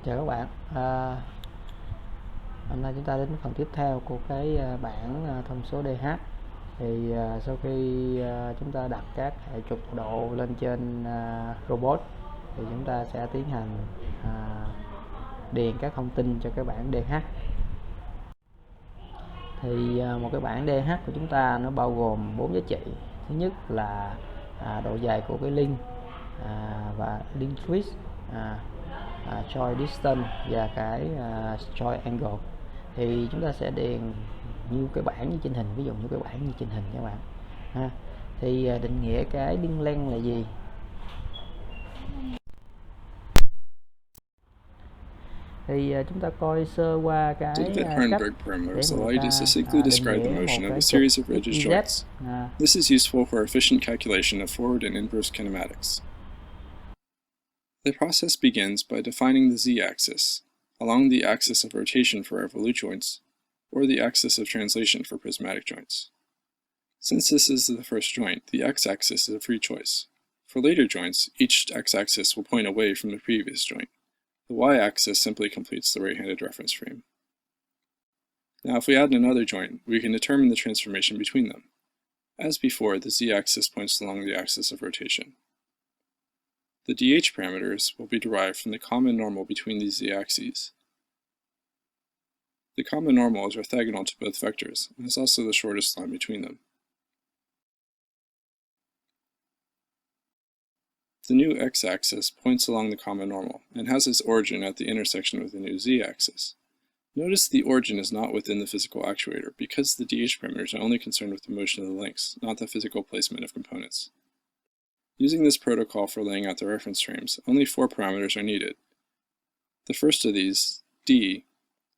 Chào các bạn. Hôm nay chúng ta đến phần tiếp theo của cái bảng thông số DH. Thì sau khi chúng ta đặt các hệ trục độ lên trên robot thì chúng ta sẽ tiến hành điền các thông tin cho cái bảng DH. Thì một cái bảng DH của chúng ta nó bao gồm 4 giá trị. Thứ nhất là độ dài của cái link và link width, joint distance và cái joint angle. Thì chúng ta sẽ điền như cái bảng như trên hình, ví dụ như cái bảng như trên hình các bạn ha. Thì định nghĩa cái link length là gì? Thì chúng ta coi sơ qua cái cách David-Hardenberg parameters để allow người you to ta succinctly định describe the nghĩa một motion of cái a trục series of rigid XYZ. joints. This is useful for efficient calculation of forward and inverse kinematics. The process begins by defining the z-axis, along the axis of rotation for revolute joints, or the axis of translation for prismatic joints. Since this is the first joint, the x-axis is a free choice. For later joints, each x-axis will point away from the previous joint. The y-axis simply completes the right-handed reference frame. Now if we add another joint, we can determine the transformation between them. As before, the z-axis points along the axis of rotation. The dh parameters will be derived from the common normal between these z-axes. The common normal is orthogonal to both vectors, and is also the shortest line between them. The new x-axis points along the common normal, and has its origin at the intersection with the new z-axis. Notice the origin is not within the physical actuator, because the dh parameters are only concerned with the motion of the links, not the physical placement of components. Using this protocol for laying out the reference frames, only 4 parameters are needed. The first of these, d,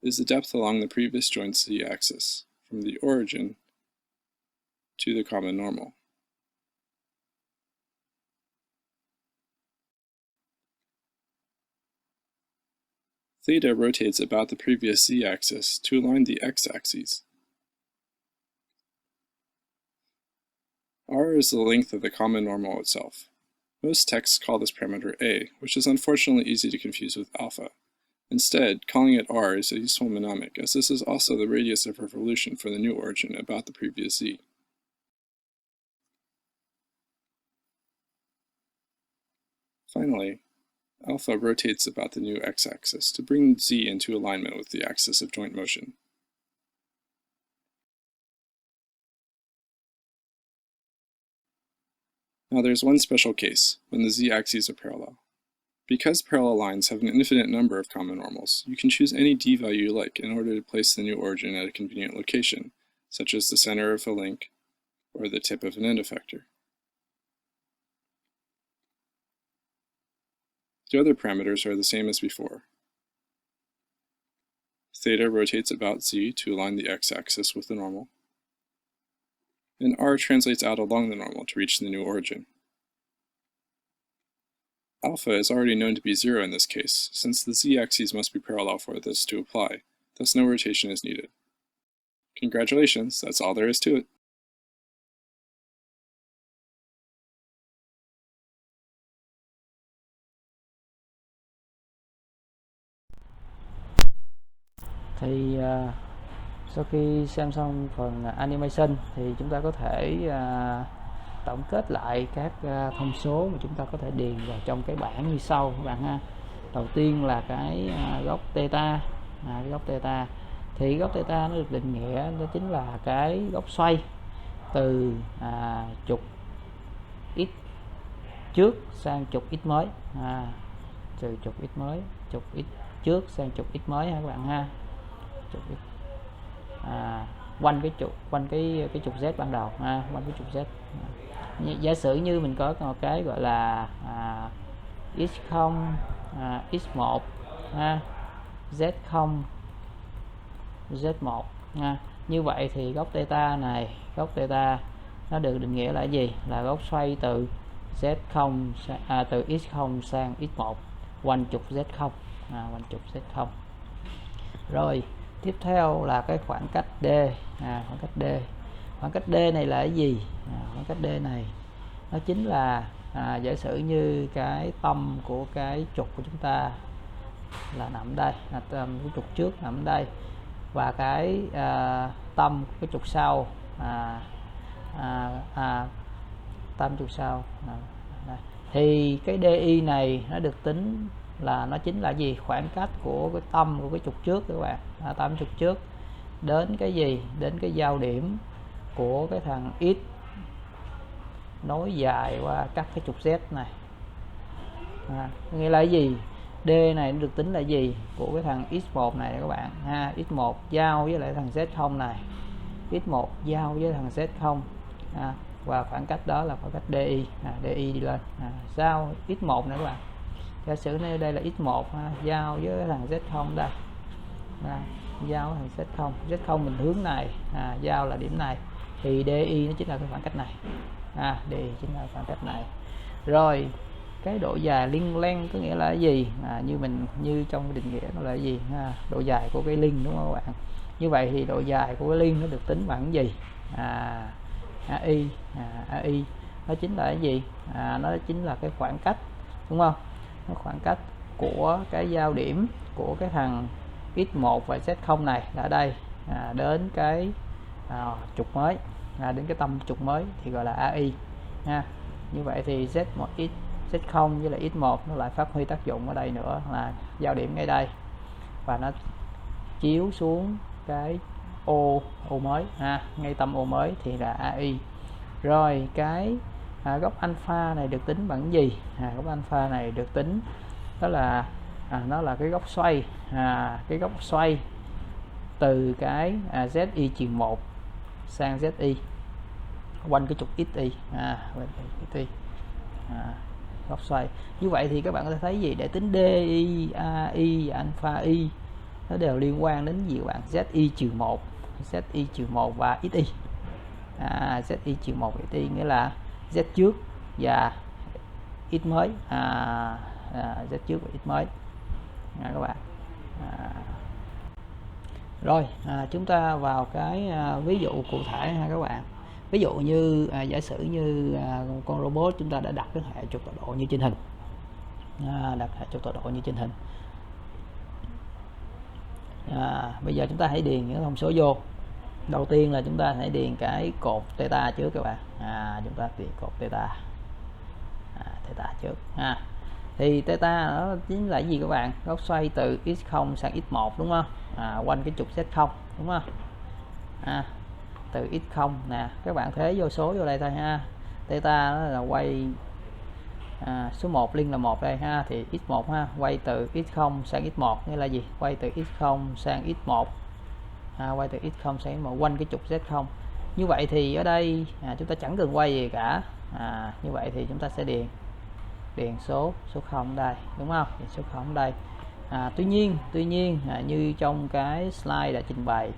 is the depth along the previous joint's z-axis, from the origin to the common normal. Theta rotates about the previous z-axis to align the x-axes. R is the length of the common normal itself. Most texts call this parameter A, which is unfortunately easy to confuse with alpha. Instead, calling it R is a useful mnemonic, as this is also the radius of revolution for the new origin about the previous z. Finally, alpha rotates about the new x-axis to bring z into alignment with the axis of joint motion. Now there's one special case, when the z-axes are parallel. Because parallel lines have an infinite number of common normals, you can choose any d value you like in order to place the new origin at a convenient location, such as the center of a link or the tip of an end effector. The other parameters are the same as before. Theta rotates about z to align the x-axis with the normal, and r translates out along the normal to reach the new origin. Alpha is already known to be 0 in this case, since the z-axes must be parallel for this to apply, thus no rotation is needed. Congratulations, that's all there is to it. Thì sau khi xem xong phần animation thì chúng ta có thể tổng kết lại các thông số mà chúng ta có thể điền vào trong cái bảng như sau các bạn ha. Đầu tiên là cái góc theta. Cái góc theta thì góc theta nó được định nghĩa đó chính là cái góc xoay từ trục x trước sang trục x mới, từ trục x mới, trục x trước sang trục x mới ha các bạn ha. Trục x, quanh cái trục z ban đầu, quanh cái trục z. Giả sử như mình có một cái gọi là x0, x1, z0, z1. Như vậy thì góc theta này, góc theta nó được định nghĩa là gì? Là góc xoay từ z0 từ x0 sang x1 quanh trục z0, quanh trục z0. Rồi tiếp theo là cái khoảng cách d. Khoảng cách d này là cái gì? Khoảng cách d này nó chính là giả sử như cái tâm của cái trục của chúng ta là nằm đây, cái trục trước nằm đây, và cái tâm cái trục sau tâm trục sau đây. Thì cái DI này nó được tính là nó chính là gì? Khoảng cách của cái tâm của cái trục trước các bạn, tâm trục trước đến cái gì? Đến cái giao điểm của cái thằng X nối dài qua các cái trục Z này. Nghĩa là cái gì? D này nó được tính là gì? Của cái thằng X1 này các bạn ha, X1 giao với lại thằng Z0 này, X1 giao với thằng Z0 và khoảng cách đó là khoảng cách DI, DI đi lên, giao X1 này các bạn. Giả sử đây là X1 giao với thằng Z0 đây, giao thằng Z0, Z0 mình hướng này, giao là điểm này, thì DI nó chính là cái khoảng cách này, DI chính là khoảng cách này. Rồi cái độ dài liên len có nghĩa là cái gì? Như trong định nghĩa nó là cái gì? Độ dài của cái link, đúng không các bạn? Như vậy thì độ dài của cái link nó được tính bằng cái gì? AI. AI nó chính là cái gì? Nó chính là cái khoảng cách, đúng không? Nó khoảng cách của cái giao điểm của cái thằng X1 và Z0 này là đây, đến cái trục mới, đến cái tâm trục mới thì gọi là AI ha. Như vậy thì Z1 Z0 với lại X1 nó lại phát huy tác dụng ở đây nữa, là giao điểm ngay đây và nó chiếu xuống cái ô mới ngay tâm ô mới thì là AI. Rồi cái góc alpha này được tính bằng cái gì? Góc alpha này được tính đó là nó là cái góc xoay, cái góc xoay từ cái ZI-1 sang ZI quanh cái trục XY, góc xoay. Như vậy thì các bạn có thể thấy gì? Để tính DI, AI, alpha I nó đều liên quan đến gì các bạn? ZI-1, ZI-1 và XY. ZI-1 XY nghĩa là Z trước và X mới, Z trước và X mới các bạn. Rồi chúng ta vào cái ví dụ cụ thể ha các bạn. Ví dụ như giả sử như con robot chúng ta đã đặt cái hệ trục tọa độ như trên hình, đặt hệ trục tọa độ như trên hình. Bây giờ chúng ta hãy điền những thông số vô. Đầu tiên là chúng ta hãy điền cái cột theta trước các bạn. Chúng ta điền cột theta, theta trước thì theta nó chính là gì các bạn? Góc xoay từ x0 sang x1, đúng không? Quanh cái trục z0, đúng không? Từ x0 nè, các bạn thế vô số vô đây thôi ha. Theta nó là quay số 1 liên là 1 đây ha, thì x1 ha, quay từ x0 sang x1 nghĩa là gì? Quay từ x0 sang x1, quay từ x0 sang x1 quanh cái trục z0. Như vậy thì ở đây chúng ta chẳng cần quay gì cả. Như vậy thì chúng ta sẽ điền số 0 đây, đúng không? Điền số 0 đây. Tuy nhiên như trong cái slide đã trình bày,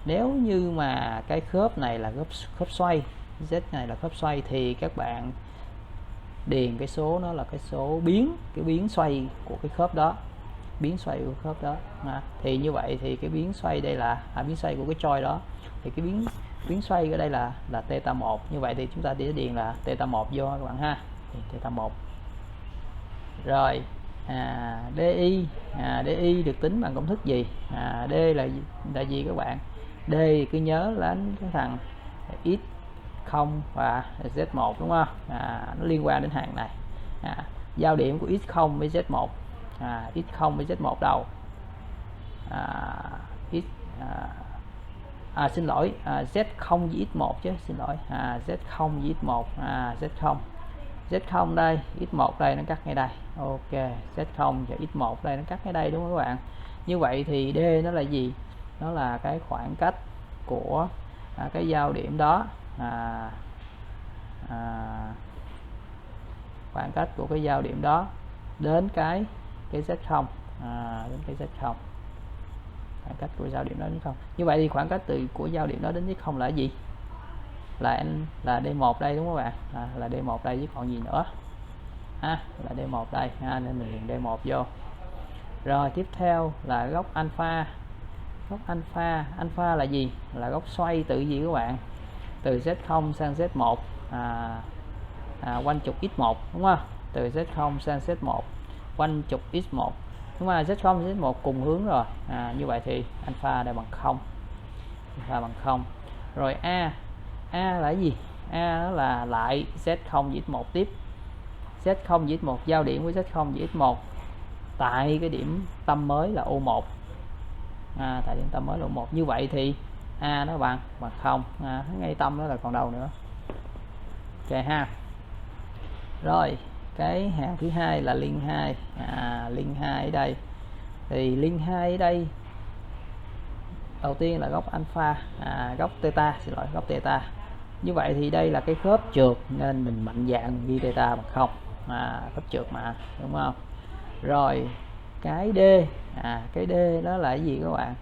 nếu như mà cái khớp này là khớp xoay, Z này là khớp xoay, thì các bạn điền cái số nó là cái số biến xoay của cái khớp đó, biến xoay của khớp đó. Thì như vậy thì cái biến xoay đây là biến xoay của cái choi đó, thì cái biến xoay ở đây là theta 1. Như vậy thì chúng ta để điền là theta 1 vô các bạn ha, theta 1. Rồi DI được tính bằng công thức gì? D là gì các bạn? D cứ nhớ là cái thằng x0 và z1, đúng không? Nó liên quan đến hàng này. Giao điểm của x0 với z1, x0 với z1 đâu? Xin lỗi, z0 với x1 chứ, xin lỗi, z0 với x1, Z0 đây, x1 đây nó cắt ngay đây. Ok, Z0 và x1 đây nó cắt ngay đây, đúng không các bạn? Như vậy thì D nó là gì? Nó là cái khoảng cách của cái giao điểm đó, khoảng cách của cái giao điểm đó đến cái Z0, đến cái Z0, khoảng cách của giao điểm đó đến 0. Như vậy thì khoảng cách của giao điểm đó đến Z0 là gì? Là D1 đây, đúng không các bạn? Là D1 đây chứ còn gì nữa, là D1 đây nên mình điền D1 vô. Rồi tiếp theo là góc alpha. Góc alpha là gì? Là góc xoay từ gì các bạn? Từ Z0 sang Z1, quanh trục x1, đúng không? Từ Z0 sang Z1 quanh trục x1. nhưng mà Z0 và Z1 cùng hướng rồi, như vậy thì alpha đây bằng 0, alpha bằng 0. Rồi A là cái gì? A nó là lại Z0 với X1 tiếp, Z0 với X1 giao điểm với Z0 với X1 tại cái điểm tâm mới là O1, tại điểm tâm mới là O1. Như vậy thì A nó bằng 0, ngay tâm đó là còn đâu nữa. Ok ha. Rồi cái hàng thứ hai là liên 2. Liên 2 ở đây thì liên 2 ở đây đầu tiên là góc alpha, góc theta, xin lỗi, góc theta. Như vậy thì đây là cái khớp trượt nên mình mạnh dạn ghi theta bằng 0, khớp trượt mà, đúng không? Rồi cái D, cái D đó là cái gì các bạn?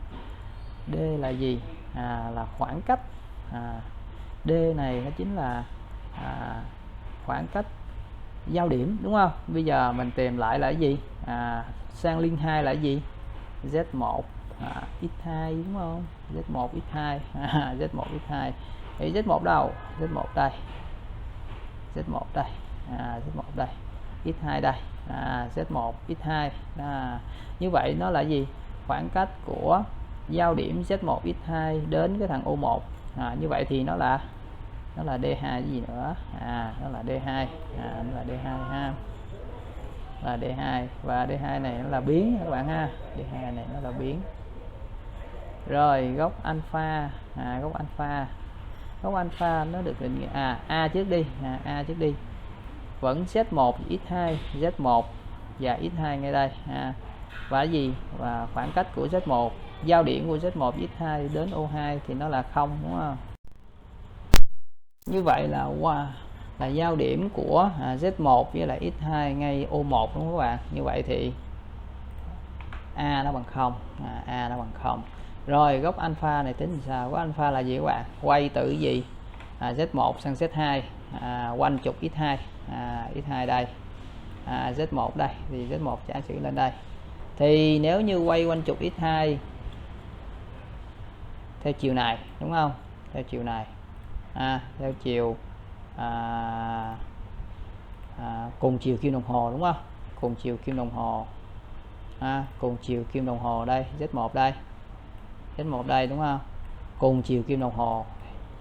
D là gì? Là khoảng cách. D này nó chính là khoảng cách giao điểm, đúng không? Bây giờ mình tìm lại là cái gì? Sang liên 2 là cái gì? Z1 x2, đúng không? Z1 x2, Z1 x2. Thì Z1 đâu? Z1 đây, Z1 đây, Z1 đây, x2 đây, Z1 x2. Như vậy nó là gì? Khoảng cách của giao điểm Z1 x2 đến cái thằng O1. Như vậy thì nó là D2 cái gì nữa? Nó là D2, nó là D2 ha, là D2, và D2 này nó là biến các bạn ha, D2 này nó là biến. Rồi góc alpha, góc alpha nó được định nghĩa A trước đi, A trước đi, vẫn Z1 x2, Z1 và x2 ngay đây, và gì? Và khoảng cách của Z1, giao điểm của Z1 x2 đến O2 thì nó là 0, đúng không? Như vậy là giao điểm của Z1 với lại x2 ngay O1, đúng không các bạn? Như vậy thì A nó bằng 0, A nó bằng 0. Rồi góc alpha này tính sao? Góc alpha là gì các bạn? Quay từ gì? Z1 sang Z2, quanh trục x2, x2 đây, Z1 đây, thì Z1 trả chữ lên đây. Thì nếu như quay quanh trục x2 theo chiều này, đúng không? Theo chiều này, theo chiều cùng chiều kim đồng hồ, đúng không? Cùng chiều kim đồng hồ, cùng chiều kim đồng hồ đây, Z1 đây, Z1 đây, đúng không? Cùng chiều kim đồng hồ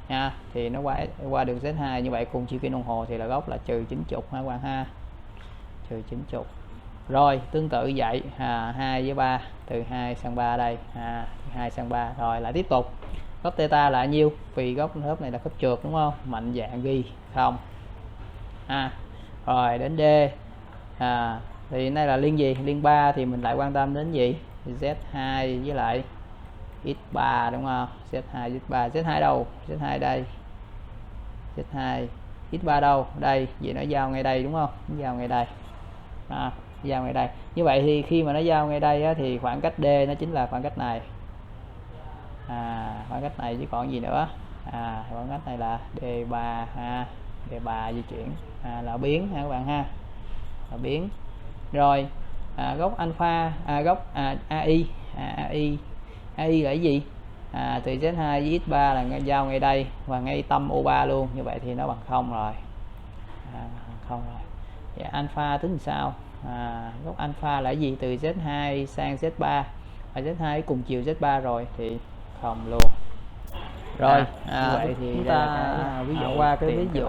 nha, thì nó qua đường Z2. Như vậy cùng chiều kim đồng hồ thì là góc là trừ 90 ha các bạn ha, trừ 90. Rồi tương tự vậy, 2 với 3, từ 2 sang 3 đây, 2 sang 3. Rồi lại tiếp tục, góc theta là nhiêu? Vì góc lớp này là khớp trượt, đúng không? Mạnh dạng ghi 0. Rồi đến D, thì nay là liên gì? Liên 3 thì mình lại quan tâm đến gì? Z2 với lại x3, đúng không? Z2 với x3, Z2 đâu? Z2 đây, Z2, x3 đâu? Đây, vậy nó giao ngay đây, đúng không? Nó giao ngay đây, giao ngay đây. Như vậy thì khi mà nó giao ngay đây á, thì khoảng cách D nó chính là khoảng cách này, khoảng cách này chứ còn gì nữa. Khoảng cách này là D3 ha, D3 di chuyển, là biến ha các bạn ha, là biến. Rồi góc alpha, góc AI là cái gì? Từ Z2 với X3 là giao ngay đây và ngay tâm O3 luôn. Như vậy thì nó bằng 0 rồi, 0 rồi. Vậy alpha tính sao? Góc alpha là cái gì? Từ Z2 sang Z3, và Z2 cùng chiều Z3 rồi thì 0 luôn. Rồi vậy thì chúng ta ví dụ qua cái ví dụ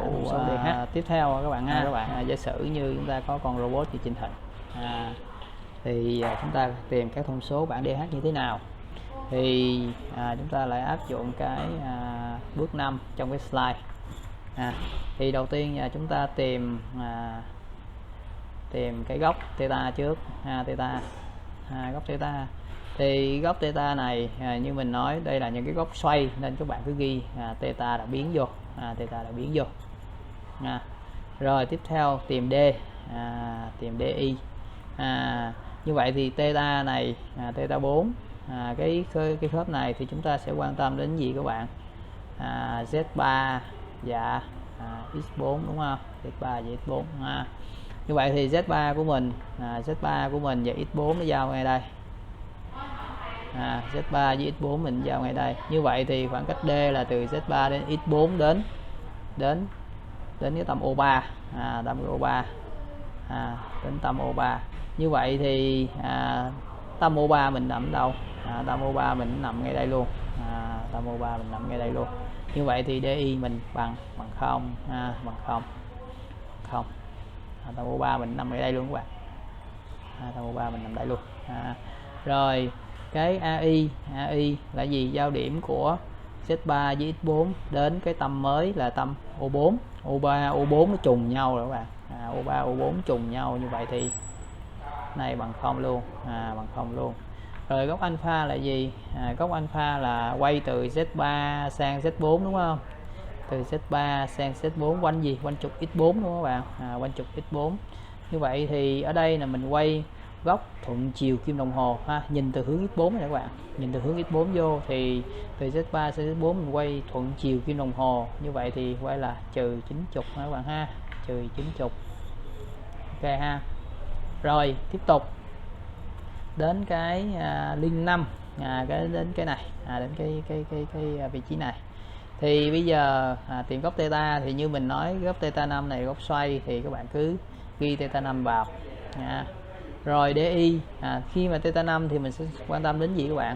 tiếp theo các bạn ha. Giả sử như chúng ta có con robot trên trình hình, thì chúng ta tìm các thông số bảng DH như thế nào. Thì chúng ta lại áp dụng cái bước 5 trong cái slide. Thì đầu tiên chúng ta tìm cái góc theta trước, theta, góc theta. Thì góc theta này như mình nói đây là những cái góc xoay nên các bạn cứ ghi theta đã biến vô, theta đã biến vô. Rồi tiếp theo tìm D, tìm DI. Như vậy thì theta này, theta 4, cái khớp này thì chúng ta sẽ quan tâm đến gì các bạn? Z3 và X4, đúng không? Z3 và X4. Như vậy thì Z3 của mình, Z3 của mình và X4 nó giao ngay đây. Z3 với X4 mình giao ngay đây. Như vậy thì khoảng cách D là từ Z3 đến X4 đến cái tầm O3, tầm O3, đến tầm O3. Như vậy thì tâm O3 mình nằm đâu? Tâm O3 mình nằm ngay đây luôn. Tâm O3 mình nằm ngay đây luôn. Như vậy thì DI mình bằng 0, bằng 0. Tâm O3 mình nằm ngay đây luôn các bạn. Tâm O3 mình nằm đây luôn. Rồi cái AI là gì? Giao điểm của Z3 với X4 đến cái tâm mới là tâm O4. O3 O4 nó trùng nhau rồi các bạn. O3 O4 trùng nhau, như vậy thì này bằng 0 luôn, bằng 0 luôn. Rồi góc alpha là gì? Góc alpha là quay từ Z3 sang Z4 đúng không? Từ Z3 sang Z4 quanh gì? Quanh trục X4 đúng không các bạn? Quanh trục X4. Như vậy thì ở đây là mình quay góc thuận chiều kim đồng hồ ha, nhìn từ hướng X4 này các bạn, nhìn từ hướng X4 vô thì từ Z3 sang Z4 mình quay thuận chiều kim đồng hồ, như vậy thì quay là trừ 90 các bạn ha, trừ 90. Ok ha. Rồi tiếp tục đến cái link 5, đến cái này, đến cái vị trí này. Thì bây giờ tìm góc theta thì như mình nói, góc theta 5 này góc xoay thì các bạn cứ ghi theta 5 vào nha. Rồi DI khi mà theta 5 thì mình sẽ quan tâm đến gì các bạn?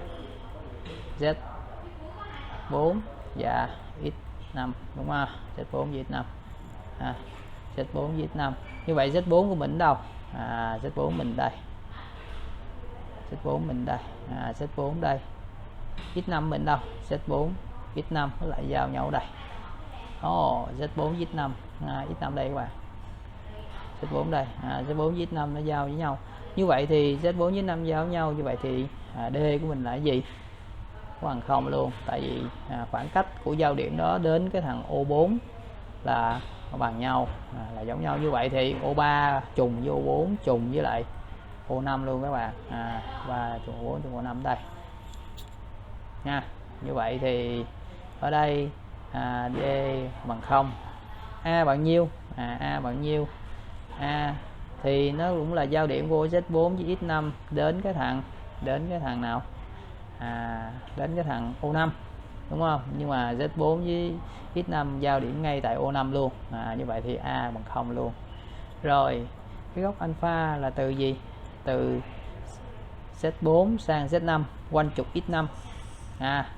Z4 và X5 đúng không? Z4 với X5. Z4 với X5. Như vậy Z4 của mình đâu? Z4 mình đây. Z4 mình đây. Z4 đây. X5 mình đâu? Z4 X5 nó lại giao nhau đây. Z4 với X5, X5 đây các bạn. Z4 đây, Z4 với X5 nó giao với nhau. Như vậy thì Z4 với X5 giao với nhau, như vậy thì D của mình là gì? Bằng 0 luôn, tại vì khoảng cách của giao điểm đó đến cái thằng O4 là bằng nhau, là giống nhau. Như vậy thì O3 trùng với O4 trùng với lại O5 luôn các bạn. 3 trùng O4 trùng O5 đây nha. Như vậy thì ở đây D bằng 0. A bằng nhiêu? A bằng nhiêu? A thì nó cũng là giao điểm của Z4 với X5 đến cái thằng nào? Đến cái thằng O5 đúng không? Nhưng mà Z4 với X5 giao điểm ngay tại O5 luôn. Như vậy thì A bằng 0 luôn. Rồi cái góc alpha là từ gì? Từ Z4 sang Z5 quanh trục X5.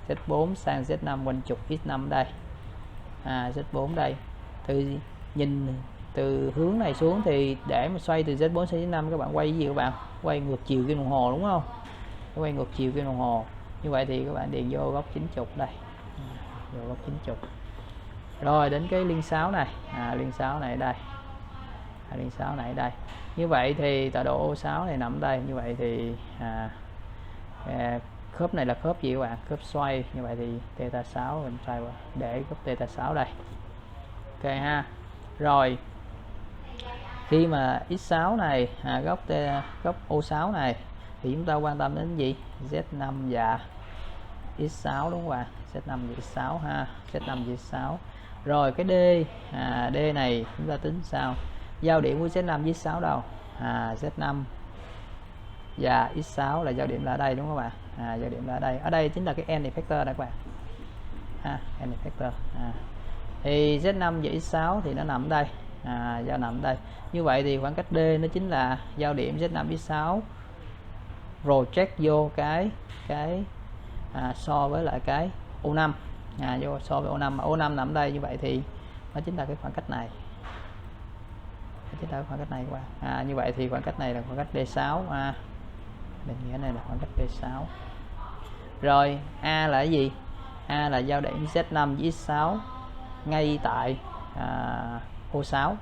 Z4 sang Z5 quanh trục X5 đây. Z4 đây. Từ nhìn từ hướng này xuống thì để mà xoay từ Z4 sang Z5 các bạn quay gì các bạn? Quay ngược chiều kim đồng hồ đúng không? Quay ngược chiều kim đồng hồ. Như vậy thì các bạn điền vô góc 90 đây. Vô góc 90. Rồi đến cái liên 6 này, liên 6 này đây. Liên 6 này đây. Như vậy thì tọa độ O6 này nằm đây, như vậy thì khớp này là khớp gì các bạn? Khớp xoay. Như vậy thì theta 6 mình xoay qua để góc theta 6 đây. Ok ha. Rồi khi mà x6 này góc O6 này thì chúng ta quan tâm đến gì? Z5 và x6 đúng không bạn? Z5 và x6 ha, Z5 và x6. Rồi cái D này chúng ta tính sao? Giao điểm của Z5 với x6 đâu? Z5 và x6 là giao điểm là ở đây đúng không bạn? Giao điểm là ở đây. Ở đây chính là cái n effector đây các bạn. N effector. Thì Z5 và x6 thì nó nằm ở đây. Giao nằm ở đây. Như vậy thì khoảng cách D nó chính là giao điểm Z5 x6 project vô cái so với lại cái O5. Vô so với O5, mà O5 nằm ở đây, như vậy thì nó chính là cái khoảng cách này. Chính là khoảng cách này các bạn. Như vậy thì khoảng cách này là khoảng cách D6. Định nghĩa này là khoảng cách D6. Rồi A là cái gì? A là giao điểm Z5 với X6 ngay tại O6.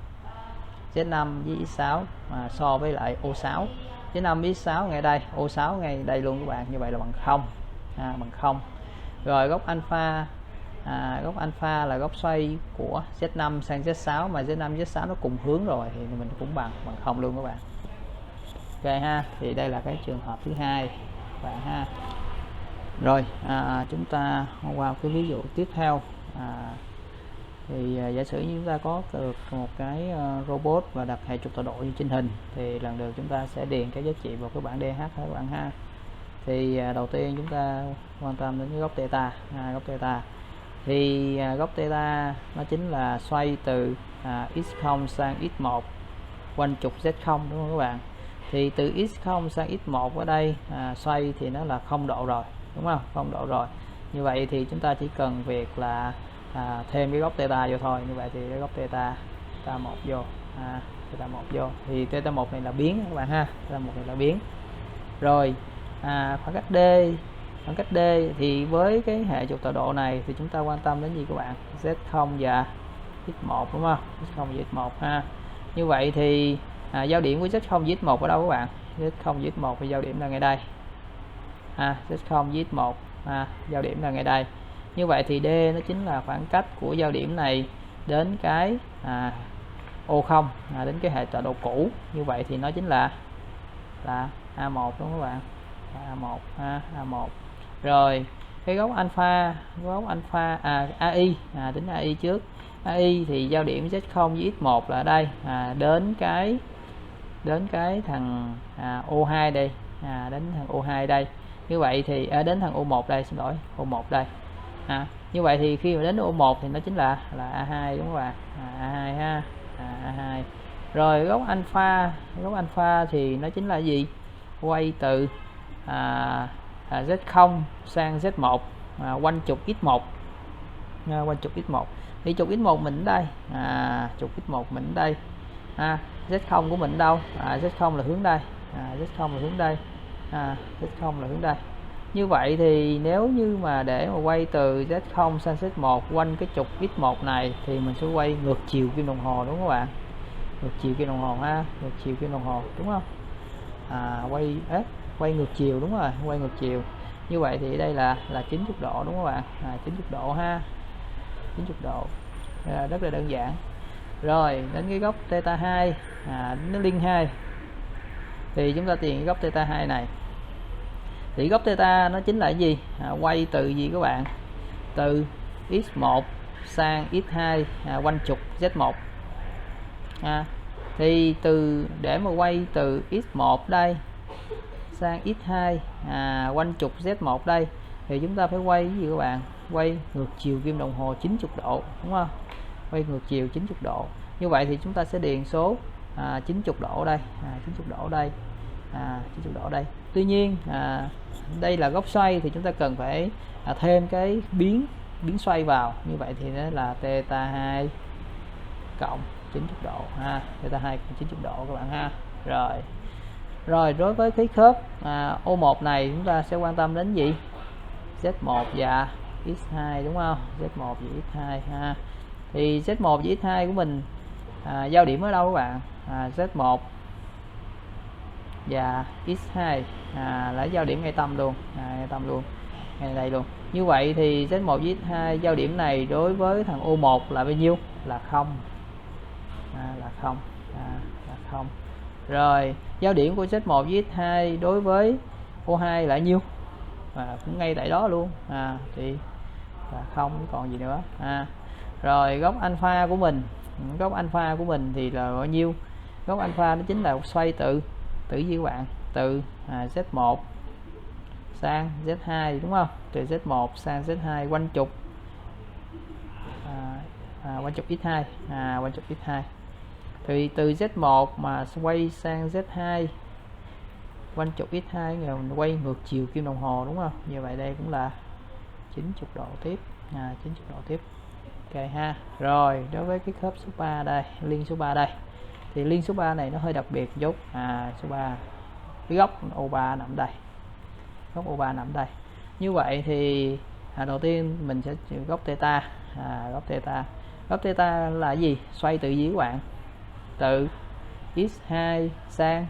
Z5 với X6 so với lại O6. Z5 với X6 ngay đây, O6 ngay đây luôn các bạn. Như vậy là bằng 0. Bằng 0. Rồi góc alpha là góc xoay của Z5 sang Z6, mà Z5 Z6 nó cùng hướng rồi thì mình cũng bằng 0 luôn các bạn. Ok ha, thì đây là cái trường hợp thứ hai các bạn ha. Rồi chúng ta qua cái ví dụ tiếp theo. Thì giả sử như chúng ta có được một cái robot và đặt hệ trục tọa độ như trên hình, thì lần lượt chúng ta sẽ điền cái giá trị vào cái bảng DH các bạn ha. Thì đầu tiên chúng ta quan tâm đến cái góc theta. Góc theta thì góc theta nó chính là xoay từ x0 sang x1 quanh trục z0 đúng không các bạn? thì từ x0 sang x1 ở đây xoay thì nó là 0 độ rồi, đúng không? 0 độ rồi. Như vậy thì chúng ta chỉ cần việc là thêm cái góc theta vô thôi. Như vậy thì cái góc theta 1 vô, theta 1 vô thì theta 1 này là biến các bạn ha, theta 1 này là biến. Rồi khoảng cách D, khoảng cách D thì với cái hệ trục tọa độ này thì chúng ta quan tâm đến gì các bạn? Z0 và x1, đúng không? Z0 và x1 ha. Như vậy thì giao điểm của Z0 với x1 ở đâu các bạn? Z0 với x1 thì giao điểm là ngay đây. Z0 với x1 giao điểm là ngay đây. Như vậy thì D nó chính là khoảng cách của giao điểm này đến cái O0, đến cái hệ tọa độ cũ. Như vậy thì nó chính là A1, đúng không các bạn? A1 A1. Rồi cái góc alpha, AI, tính AI trước. AI thì giao điểm Z0 với x1 là ở đây, đến cái thằng O2 đây, đến thằng O2 đây. Như vậy thì đến thằng O1 đây, xin lỗi, O1 đây. Như vậy thì khi mà đến O1 thì nó chính là A2, đúng không ạ? A2 ha, A2. Rồi góc alpha thì nó chính là gì? Quay từ Z0 sang Z1 quanh trục x1, quanh trục x1. Thì trục x1 mình ở đây, trục x1 mình ở đây, Z0 của mình đâu? Z0 là hướng đây, Z0 là hướng đây, Z0 là hướng đây. Như vậy thì nếu như mà để mà quay từ Z0 sang Z1 quanh cái trục x1 này thì mình sẽ quay ngược chiều kim đồng hồ, đúng không các bạn? Ngược chiều kim đồng hồ ha, ngược chiều kim đồng hồ, đúng không? Quay ngược chiều, đúng rồi, quay ngược chiều. Như vậy thì đây là 90 độ, đúng không các bạn? 90 độ ha, 90 độ, rất là đơn giản. Rồi đến cái góc theta 2, nó liên 2 thì chúng ta tìm cái góc theta 2 này. Thì góc theta nó chính là cái gì? Quay từ gì các bạn? Từ x1 sang x2 quanh trục z1. Thì để mà quay từ x1 đây sang x2 quanh trục z1 đây thì chúng ta phải quay cái gì các bạn? Quay ngược chiều kim đồng hồ 90 độ, đúng không? Quay ngược chiều 90 độ. Như vậy thì chúng ta sẽ điền số 90 độ đây, 90 độ đây, 90 độ đây. Tuy nhiên đây là góc xoay thì chúng ta cần phải thêm cái biến xoay vào. Như vậy thì nó là theta 2 cộng 90 độ ha, theta 2 cộng 90 độ các bạn ha. Rồi đối với cái khớp O1 này chúng ta sẽ quan tâm đến gì? Z1 và X2, đúng không? Z1 và X2 ha. Thì Z1 và X2 của mình giao điểm ở đâu các bạn? Z1 và X2 là giao điểm ngay tâm luôn, ngay đây luôn. Như vậy thì Z1 với X2 giao điểm này đối với thằng O1 là bao nhiêu? Là 0. Là 0. Rồi giao điểm của Z1 với X2 đối với O2 là nhiêu? Cũng ngay tại đó luôn, thì là 0, còn gì nữa. Rồi góc alpha của mình thì là bao nhiêu? Góc alpha nó chính là xoay từ gì các bạn? Từ Z1 sang Z2, đúng không? Từ Z1 sang Z2 quanh trục X2, quanh trục X2. Thì từ Z1 mà quay sang Z2 quanh trục X2 mình quay ngược chiều kim đồng hồ, đúng không? Như vậy đây cũng là 90 độ tiếp, 90 độ tiếp. Ok ha. Rồi đối với cái khớp số 3 đây, liên số 3 đây. Thì liên số 3 này nó hơi đặc biệt chút. Số 3 cái góc O3 nằm đây. Góc O3 nằm đây. Như vậy thì đầu tiên mình sẽ chịu góc theta. Góc theta là gì? Xoay từ gì các bạn? Từ x2 sang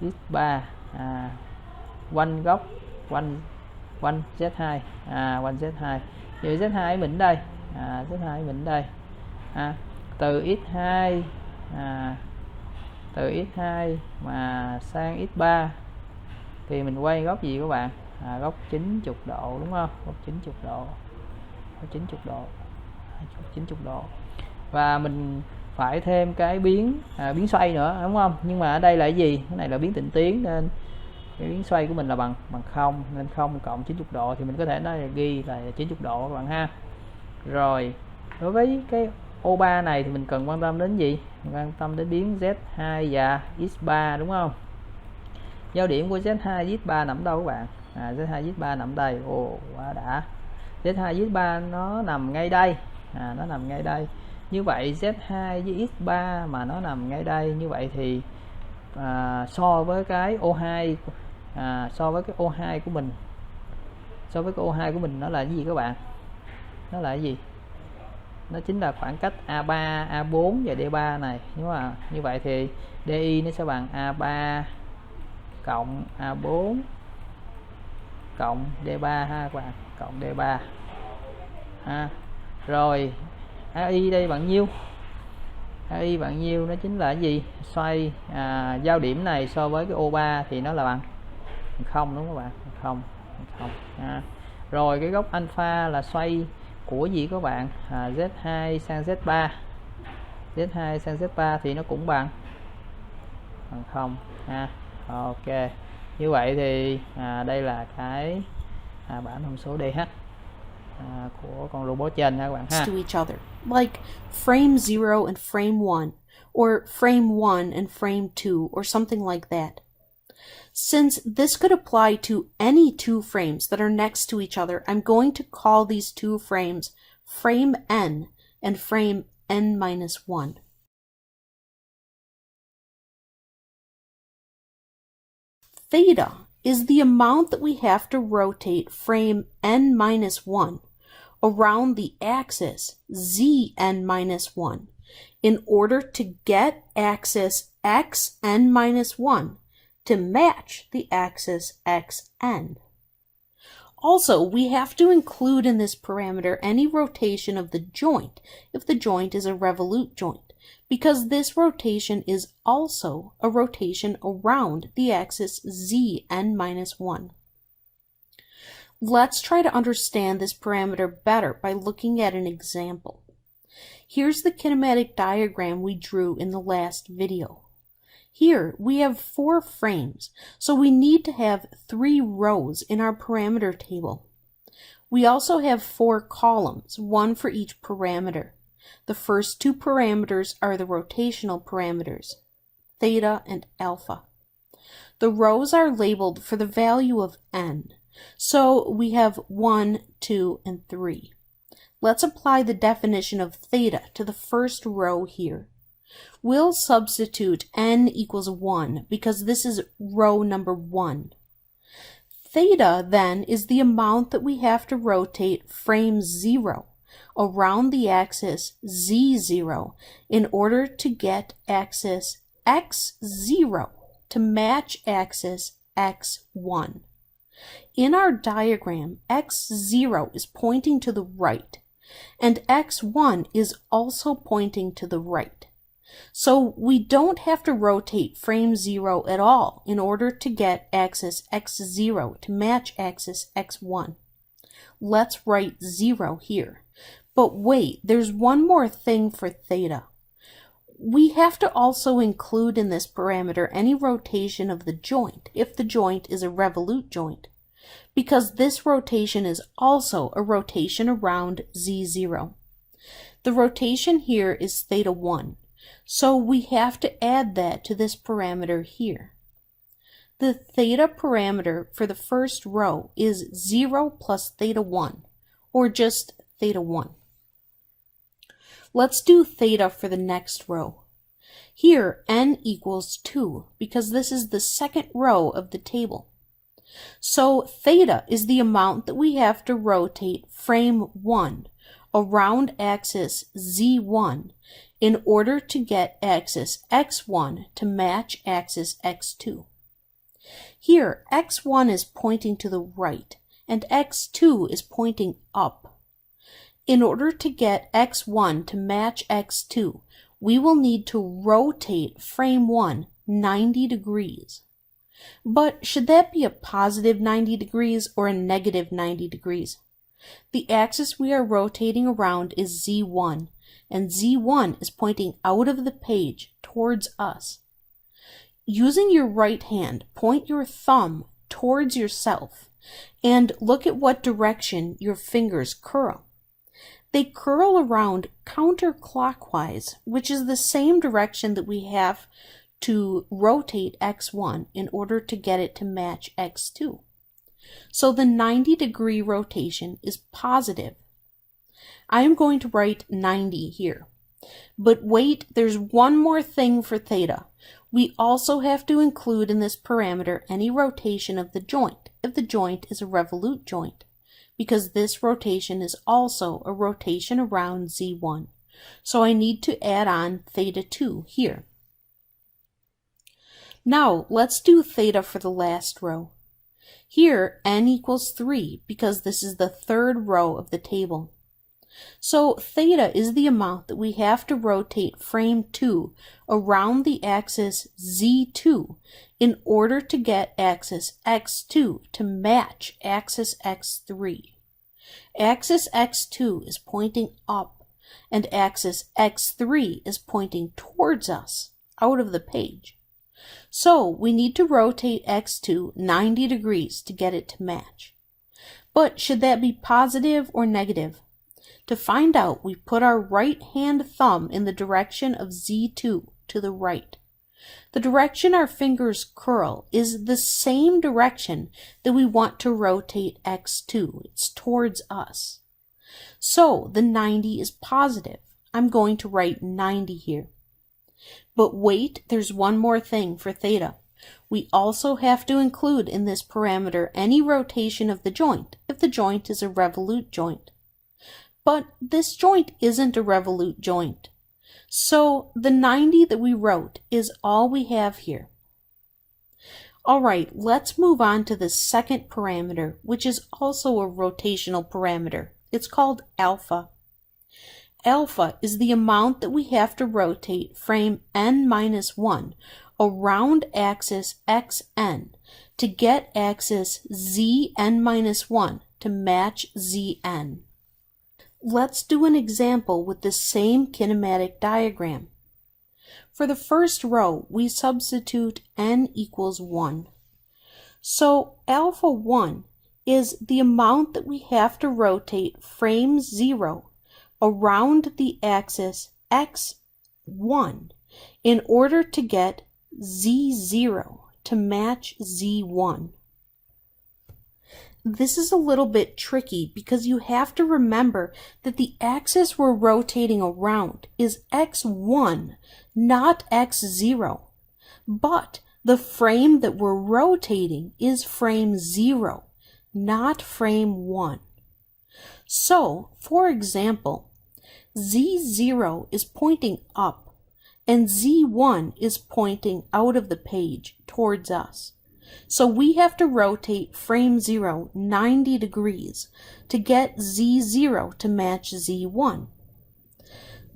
x3 quanh Z2, quanh Z2. Vậy Z2 mình đây, Z2 mình đây. Từ x2 mà sang x3 thì mình quay góc gì các bạn? Góc 90 độ, đúng không? Góc 90 độ. Góc 90 độ. 90 độ. Và mình phải thêm cái biến xoay nữa, đúng không? Nhưng mà ở đây là cái gì? Cái này là biến tịnh tiến nên cái biến xoay của mình là bằng 0, nên 0 cộng 90 độ thì mình có thể nói là ghi là 90 độ các bạn ha. Rồi đối với cái O3 này thì mình cần quan tâm đến gì? Mình quan tâm đến biến Z2 và X3, đúng không? Giao điểm của Z2 Z3 nằm đâu các bạn? Z2 Z3 nằm đây. Ồ, quá đã. Z2 Z3 nó nằm ngay đây. Nó nằm ngay đây. Như vậy Z2 với X3 mà nó nằm ngay đây, như vậy thì so với cái O2 so với cái O2 của mình, nó là cái gì các bạn? Nó là cái gì? Nó chính là khoảng cách A3, A4 và D3 này. Nhưng mà như vậy thì DI nó sẽ bằng A3 cộng A4 cộng D3 ha các bạn, cộng D3 rồi AI đây bằng nhiêu? AI bằng nhiêu? Nó chính là cái gì? Xoay giao điểm này so với cái O3 thì nó là bằng 0 đúng không các bạn? 0. Rồi cái góc alpha là xoay của gì các bạn? Z2 sang Z3. Z2 sang Z3 thì nó cũng bằng 0 ok. Như vậy thì đây là cái bảng thông số DH của con robot trên ha các bạn ha. To each other, like frame 0 and frame 1, or frame 1 and frame 2, or something like that. Since this could apply to any two frames that are next to each other, I'm going to call these two frames frame n and frame n-1. Theta is the amount that we have to rotate frame n-1 around the axis zn-1 in order to get axis xn-1 to match the axis xn. Also, we have to include in this parameter any rotation of the joint if the joint is a revolute joint, because this rotation is also a rotation around the axis zn-1. Let's try to understand this parameter better by looking at an example. Here's the kinematic diagram we drew in the last video. Here we have 4 frames, so we need to have 3 rows in our parameter table. We also have 4 columns, one for each parameter. The first 2 parameters are the rotational parameters, theta and alpha. The rows are labeled for the value of n, so we have 1, 2, and 3. Let's apply the definition of theta to the first row here. We'll substitute n equals 1 because this is row number 1. Theta then is the amount that we have to rotate frame 0 around the axis z0 in order to get axis x0 to match axis x1. In our diagram, x0 is pointing to the right, and x1 is also pointing to the right. So we don't have to rotate frame 0 at all in order to get axis x0 to match axis x1. Let's write 0 here. But wait, there's one more thing for theta. We have to also include in this parameter any rotation of the joint, if the joint is a revolute joint, because this rotation is also a rotation around z0. The rotation here is theta 1. So we have to add that to this parameter here. The theta parameter for the first row is 0 plus theta 1, or just theta 1. Let's do theta for the next row. Here, n equals 2, because this is the second row of the table. So theta is the amount that we have to rotate frame 1 around axis z1 in order to get axis x1 to match axis x2. Here, x1 is pointing to the right, and x2 is pointing up. In order to get x1 to match x2, we will need to rotate frame 1 90 degrees. But should that be a positive 90 degrees or a negative 90 degrees? The axis we are rotating around is z1, and z1 is pointing out of the page towards us. Using your right hand, point your thumb towards yourself and look at what direction your fingers curl. They curl around counterclockwise, which is the same direction that we have to rotate x1 in order to get it to match x2. So the 90-degree rotation is positive. I am going to write 90 here. But wait, there's one more thing for theta. We also have to include in this parameter any rotation of the joint, if the joint is a revolute joint, because this rotation is also a rotation around z1. So I need to add on theta 2 here. Now let's do theta for the last row. Here n equals 3 because this is the third row of the table. So theta is the amount that we have to rotate frame 2 around the axis z2 in order to get axis x2 to match axis x3. Axis x2 is pointing up and axis x3 is pointing towards us out of the page. So we need to rotate x2 90 degrees to get it to match. But should that be positive or negative? To find out, we put our right hand thumb in the direction of z2 to the right. The direction our fingers curl is the same direction that we want to rotate x2. It's towards us. So the 90 is positive. I'm going to write 90 here. But wait, there's one more thing for theta. We also have to include in this parameter any rotation of the joint, if the joint is a revolute joint. But this joint isn't a revolute joint. So the 90 that we wrote is all we have here. All right, let's move on to the second parameter, which is also a rotational parameter. It's called alpha. Alpha is the amount that we have to rotate frame n-1 around axis xn to get axis zn-1 to match zn. Let's do an example with the same kinematic diagram. For the first row, we substitute n equals 1. So alpha 1 is the amount that we have to rotate frame 0 around the axis x1 in order to get z0 to match z1. This is a little bit tricky because you have to remember that the axis we're rotating around is x1, not x0. But the frame that we're rotating is frame 0, not frame 1. So, for example, z0 is pointing up and z1 is pointing out of the page towards us. So we have to rotate frame 0 90 degrees to get z0 to match z1.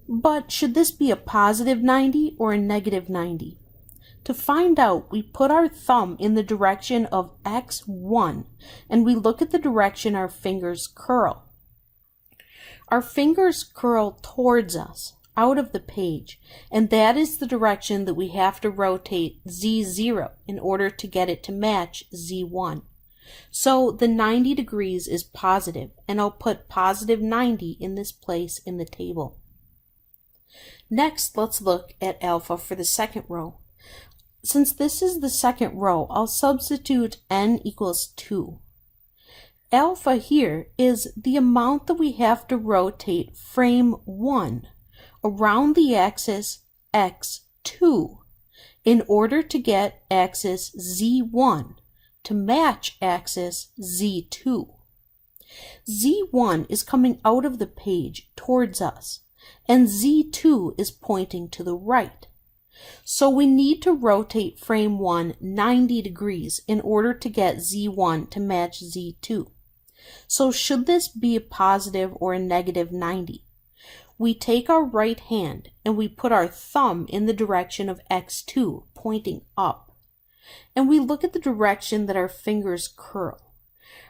But should this be a positive 90 or a negative 90? To find out, we put our thumb in the direction of x1 and we look at the direction our fingers curl. Our fingers curl towards us, out of the page, and that is the direction that we have to rotate z0 in order to get it to match z1. So the 90 degrees is positive, and I'll put positive 90 in this place in the table. Next, let's look at alpha for the second row. Since this is the second row, I'll substitute n equals 2. Alpha here is the amount that we have to rotate frame 1 around the axis x2 in order to get axis z1 to match axis z2. z1 is coming out of the page towards us, and z2 is pointing to the right. So we need to rotate frame 1 90 degrees in order to get z1 to match z2. So should this be a positive or a negative 90? We take our right hand and we put our thumb in the direction of x2, pointing up. And we look at the direction that our fingers curl.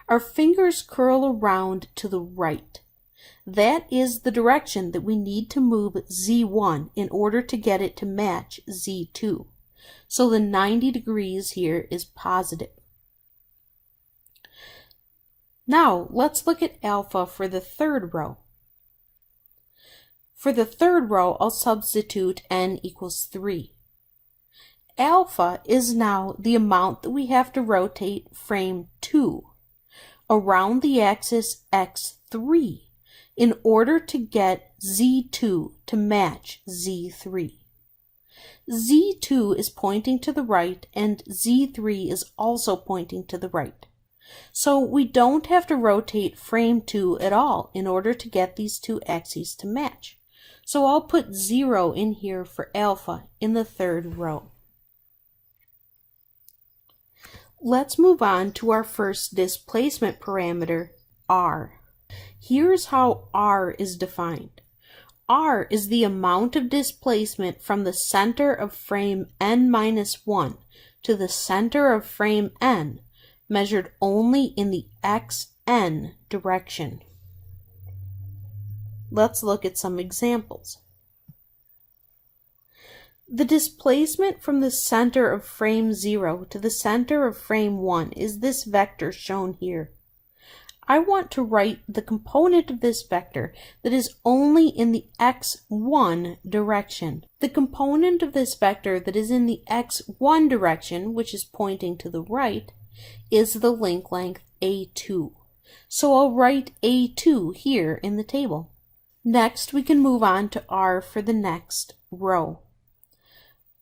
Our fingers curl around to the right. That is the direction that we need to move z1 in order to get it to match z2. So the 90 degrees here is positive. Now let's look at alpha for the third row. For the third row, I'll substitute n equals 3. Alpha is now the amount that we have to rotate frame 2 around the axis x3 in order to get z2 to match z3. z2 is pointing to the right and z3 is also pointing to the right. So we don't have to rotate frame 2 at all in order to get these two axes to match. So I'll put 0 in here for alpha in the third row. Let's move on to our first displacement parameter, r. Here's how r is defined. r is the amount of displacement from the center of frame n-1 to the center of frame n, measured only in the xn direction. Let's look at some examples. The displacement from the center of frame 0 to the center of frame 1 is this vector shown here. I want to write the component of this vector that is only in the x1 direction. The component of this vector that is in the x1 direction, which is pointing to the right, is the link length a2. So I'll write a2 here in the table. Next, we can move on to r for the next row.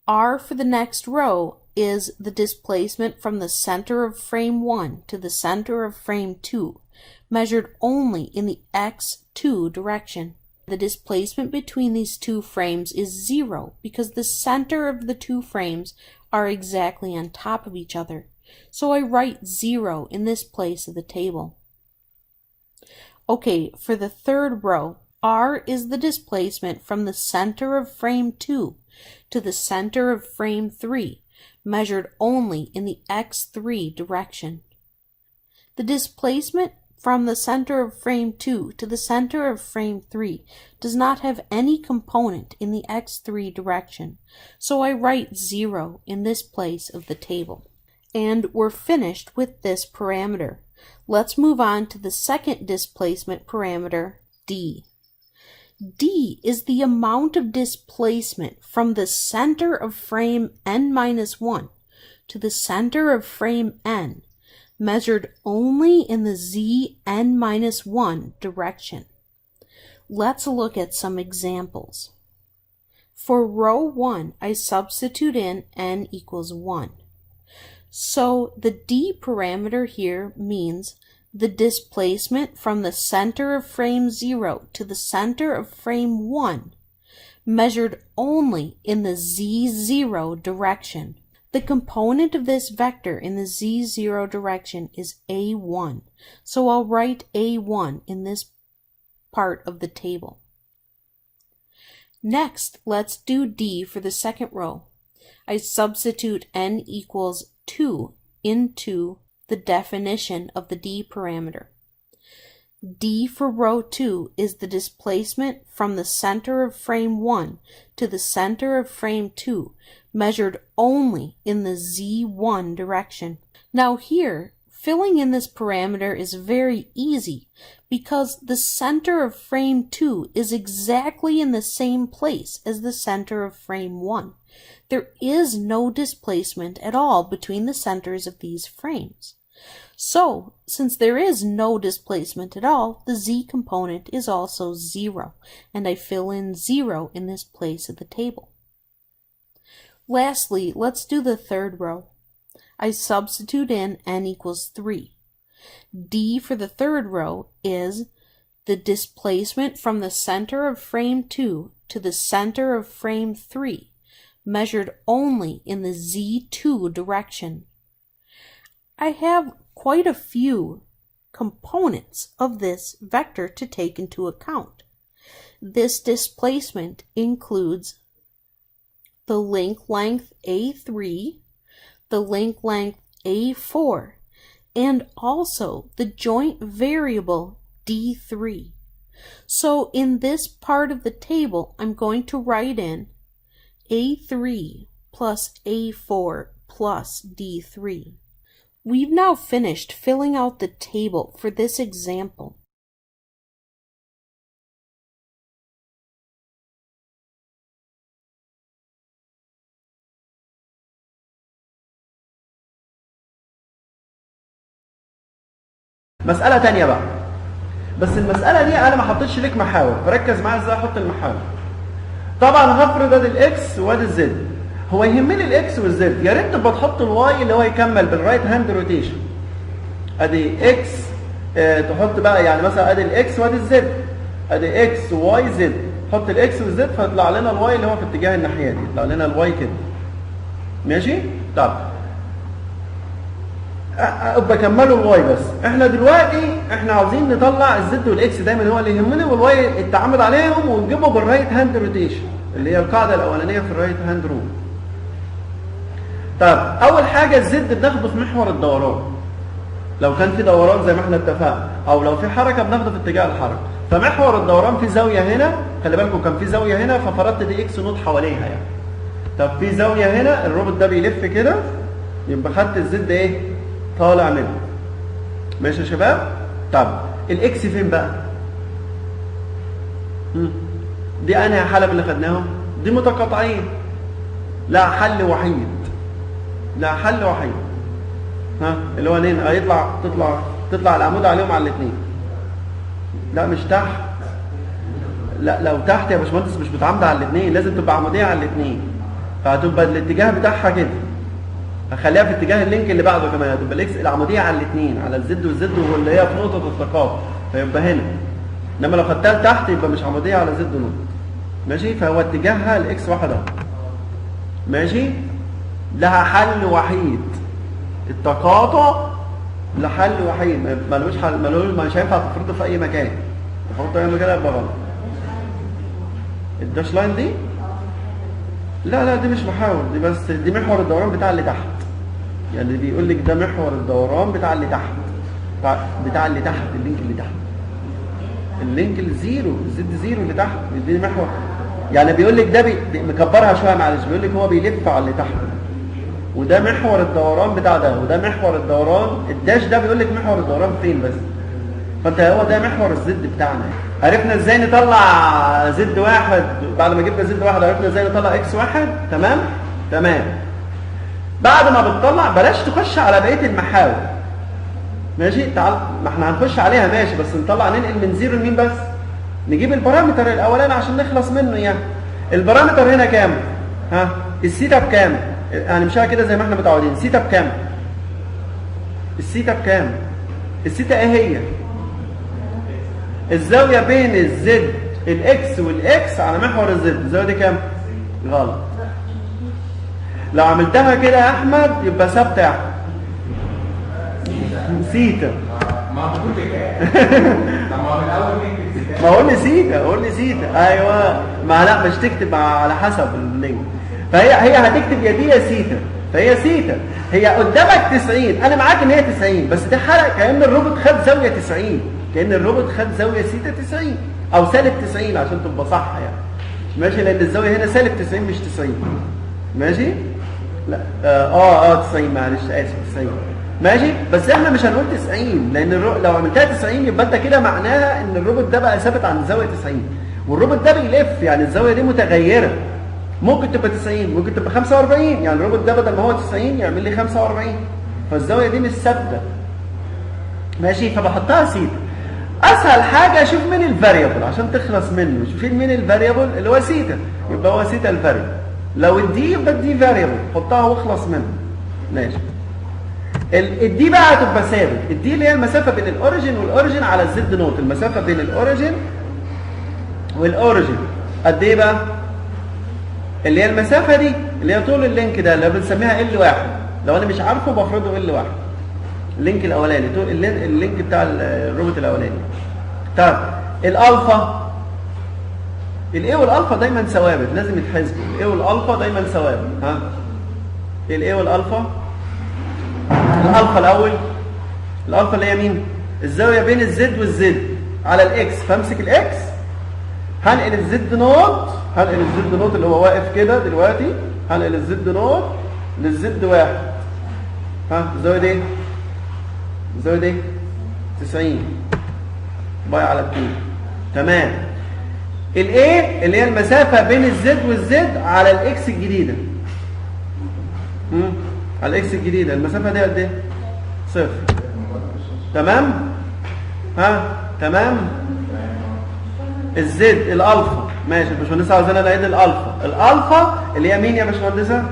r for the next row is the displacement from the center of frame 1 to the center of frame 2, measured only in the x2 direction. The displacement between these two frames is 0 because the center of the two frames are exactly on top of each other. So I write 0 in this place of the table. Okay, for the third row, r is the displacement from the center of frame 2 to the center of frame 3, measured only in the x3 direction. The displacement from the center of frame 2 to the center of frame 3 does not have any component in the x3 direction, so I write 0 in this place of the table. And we're finished with this parameter. Let's move on to the second displacement parameter, d. d is the amount of displacement from the center of frame n-1 to the center of frame n, measured only in the zn-1 direction. Let's look at some examples. For row 1, I substitute in n equals 1. So the d parameter here means the displacement from the center of frame 0 to the center of frame 1, measured only in the z0 direction. The component of this vector in the z0 direction is a1, so I'll write a1 in this part of the table. Next, let's do d for the second row. I substitute n equals 2 into the definition of the d parameter. d for row 2 is the displacement from the center of frame 1 to the center of frame 2, measured only in the z1 direction. Now here, filling in this parameter is very easy because the center of frame 2 is exactly in the same place as the center of frame 1. There is no displacement at all between the centers of these frames. So, since there is no displacement at all, the z component is also 0, and I fill in 0 in this place of the table. Lastly, let's do the third row. I substitute in n equals 3. d for the third row is the displacement from the center of frame 2 to the center of frame 3, measured only in the z2 direction. I have quite a few components of this vector to take into account. This displacement includes the link length a3, the link length a4, and also the joint variable d3. So in this part of the table, I'm going to write in a3 plus a4 plus d3. We've now finished filling out the table for this example. مساله تانية بقى، بس المساله دي انا ما حطيتش لك محاور، فركز معايا ازاي احط المحاور. طبعا هفرض ادي الاكس وادي الزد، هو يهمني الاكس والزد، يا ريت تبقى تحط الواي اللي هو يكمل بالرايت هاند روتيشن. ادي اكس تحط بقى يعني مثلا ادي الاكس وادي الزد، ادي اكس واي زد، حط الاكس والزد فيطلع لنا الواي اللي هو في اتجاه الناحيه دي، يطلع لنا الواي كده. ماشي؟ طب ابقى كملوا الواي، بس احنا دلوقتي احنا عاوزين نطلع الزد والاكس دايما هو اللي يهمنا، والواي التعامل عليهم ونجيبه بالرايت هاند روتيشن اللي هي القاعده الاولانيه في الرايت هاند رول. طب اول حاجه الزد بناخده في محور الدوران، لو كان في دوران زي ما احنا اتفقنا، او لو في حركه بناخده في اتجاه الحركه. فمحور الدوران في زاويه هنا، خلي بالكم كان في زاويه هنا ففرضت دي اكس نوت حواليها يعني. طب في زاويه هنا الروبوت ده بيلف كده، يبقى خدت الزد ايه؟ طالع منه. ماشي يا شباب؟ طب الاكس فين بقى؟ دي انهي حاله من اللي خدناهم؟ دي متقاطعين. لا حل وحيد. لا حل وحيد. ها اللي هو منين؟ هيطلع تطلع العمود عليهم على الاثنين. لا مش تحت. لا لو تحت يا باشمهندس مش متعامده على الاثنين، لازم تبقى عموديه على الاثنين. فهتبقى الاتجاه بتاعها كده. هخليها في اتجاه اللينك اللي بعده كمان، هتبقى الاكس العموديه على الاثنين، على الزد والزد واللي هي في نقطه التقاطع، فيبقى هنا. انما لو خدتها لتحت يبقى مش عموديه على زد ونقطه. ماشي؟ فهو اتجاهها الاكس واحد اهو. ماشي؟ لها حل وحيد. التقاطع لحل وحيد، ملوش حل، مش هينفع تفرضه في اي مكان. تفرضه في اي مكان يبقى غلط. الداش لاين دي؟ لا دي مش محاور، دي بس دي محور الدوران بتاع اللي تحت. يعني بيقول لك ده محور الدوران بتاع اللي تحت. بتاع اللي تحت، اللينك اللي تحت. اللينك الزيرو، الزد زيرو اللي تحت، دي محور. يعني بيقول لك ده مكبرها شويه معلش، بيقول لك هو بيلف على اللي تحت. وده محور الدوران بتاع ده، وده محور الدوران، الداش ده بيقول لك محور الدوران فين بس. فانت هو ده محور الزد بتاعنا. عرفنا ازاي نطلع زد واحد، بعد ما جبنا زد واحد عرفنا ازاي نطلع اكس واحد. تمام؟ تمام. بعد ما بتطلع بلاش تخش على بقيه المحاور. ماشي؟ تعال ما احنا هنخش عليها ماشي، بس نطلع ننقل من زيرو لمين بس؟ نجيب البارامتر الاولاني عشان نخلص منه يعني. البارامتر هنا كام؟ ها؟ الثيتا بكام؟ هنمشيها كده زي ما احنا متعودين. الثيتا بكام؟ الثيتا بكام؟ الثيتا ايه هي؟ الزاويه بين الزد الاكس والاكس على محور الزد، الزاويه دي كام؟ غلط. لو عملتها كده يا احمد يبقى ثابته يا احمد. ثيتا. ما قلت ما قول لي ثيتا، قول لي ثيتا. ايوه ما لا مش تكتب على حسب اللينك. فهي هتكتب يا دي يا ثيتا، فهي ثيتا. هي قدامك 90، انا معاك ان هي 90، بس ده حرق كأن الروبوت خد زاويه 90، كأن الروبوت خد زاويه ثيتا 90 او سالب 90 عشان تبقى صح يعني. ماشي؟ لان الزاويه هنا سالب 90 مش 90. ماشي؟ لا 90 معلش اسف 90. ماشي؟ بس احنا مش هنقول 90 لان لو عملتها 90 يبقى انت كده معناها ان الروبوت ده بقى ثابت عند زاويه 90، والروبوت ده بيلف يعني الزاويه دي متغيره. ممكن تبقى 90، ممكن تبقى 45، يعني الروبوت ده بدل ما هو 90 يعمل لي 45، فالزاويه دي مش ثابته. ماشي؟ فبحطها ثيتا. اسهل حاجه اشوف مين الفاريبل عشان تخلص منه. شوفين مين الفاريبل اللي هو ثيتا، يبقى هو ثيتا الفاريبل. لو الدي يبقى الدي فاريبل، حطها واخلص منه. ماشي؟ الدي بقى هتبقى ثابت. الدي اللي هي المسافه بين الاوريجن والاوريجن على الزد نوت، المسافه بين الاوريجن والاوريجن قد ايه بقى؟ اللي هي المسافه دي اللي هي طول اللينك ده اللي بنسميها L1. لو انا مش عارفه بفرضه L1. اللينك الاولاني، طول اللينك بتاع الروبوت الاولاني. طب الالفا، الاي والالفا دايما ثوابت، لازم يتحسبوا. الاي والالفا دايما ثوابت. ها؟ الاي والالفا، الالفا الاول، الالفا اللي هي مين؟ الزاويه بين الزد والزد على الاكس، فامسك الاكس هنقل الزد نوت، هنقل الزد نوت اللي هو واقف كده دلوقتي، هنقل الزد نوت للزد واحد. ها الزاويه دي، الزاويه دي 90 باي على 2. تمام. الايه اللي هي المسافه بين الزد والزد على الاكس الجديده. على الاكس الجديده المسافه دي قد ايه؟ صفر. تمام؟ ها تمام. الزد الالفا ماشي. الباشمهندسه عاوزانا نعيد الالفا. الالفا اللي هي مين يا باشمهندسه؟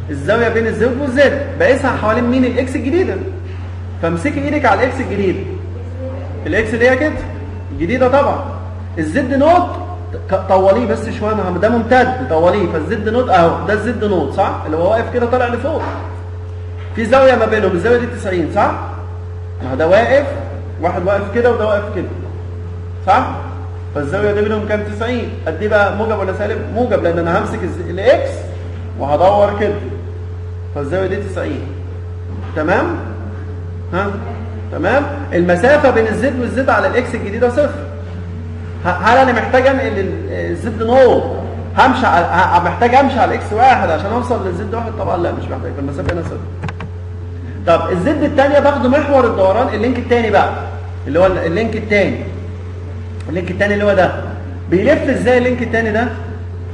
الزاويه بين الزد والزد، بقيسها حوالين مين؟ الاكس الجديده. فامسكي ايدك على الاكس الجديده. الاكس اللي هي كده الجديده طبعا. الزد نوت طوليه بس شويه، ما ده ممتد طوليه، فالزد نوت اهو، ده الزد نوت صح؟ اللي هو واقف كده طالع لفوق. في زاويه ما بينهم، الزاويه دي 90 صح؟ ما ده واقف، واحد واقف كده وده واقف كده صح؟ فالزاويه دي بينهم كام؟ 90. قد ايه بقى؟ موجب ولا سالب؟ موجب، لان انا همسك الاكس وهدور كده، فالزاويه دي 90. تمام؟ ها؟ تمام؟ المسافه بين الزد والزد على الاكس الجديده صفر. هل انا محتاج انقل الزد نوت؟ همشي محتاج امشي على الاكس واحد عشان اوصل للزد واحد؟ طبعا لا، مش محتاج، المسافه هنا صفر. طب الزد الثانيه باخده محور الدوران، اللينك الثاني بقى اللي هو اللينك الثاني. اللينك الثاني اللي هو ده بيلف ازاي؟ اللينك الثاني ده،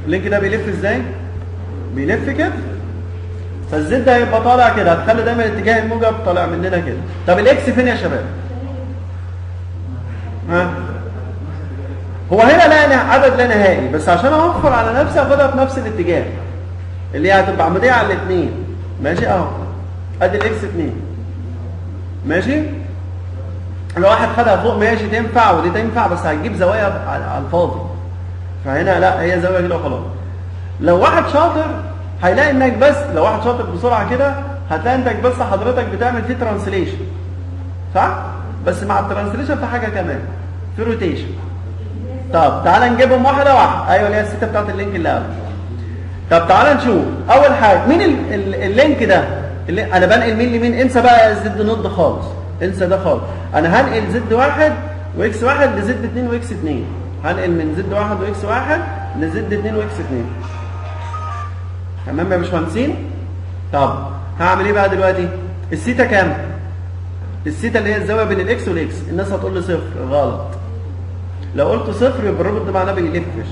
اللينك ده بيلف ازاي؟ بيلف كده. فالزد هيبقى طالع كده، هتخلي دايما الاتجاه الموجب طالع مننا كده. طب الاكس فين يا شباب؟ ها؟ هو هنا لا عدد لا نهائي، بس عشان اوفر على نفسي اخدها في نفس الاتجاه اللي هي هتبقى عموديه على الاثنين. ماشي اهو، ادي الاكس 2 ماشي. لو واحد خدها فوق ماشي تنفع ودي تنفع، بس هتجيب زوايا على الفاضي. فهنا لا، هي زاويه كده وخلاص. لو واحد شاطر هيلاقي انك بس، لو واحد شاطر بسرعه كده هتلاقي انك بس حضرتك بتعمل فيه ترانسليشن صح؟ بس مع الترانسليشن في حاجه كمان، في روتيشن. طب تعالى نجيبهم واحده واحده. ايوه اللي هي السته بتاعت اللينك اللي قبل. طب تعالى نشوف اول حاجه مين اللينك ده اللي انا بنقل مين لمين. انسى بقى الزد نوت ده خالص، انسى ده خالص. انا هنقل زد واحد واكس واحد لزد 2 واكس 2. هنقل من زد واحد واكس واحد لزد 2 واكس 2. تمام يا باشمهندسين؟ طب هعمل ايه بقى دلوقتي؟ السيتا كام؟ السيتا اللي هي الزاويه بين الاكس والاكس. الناس هتقول لي صفر، غلط. لو قلت صفر يبقى الرابط ده معناه بيلفش،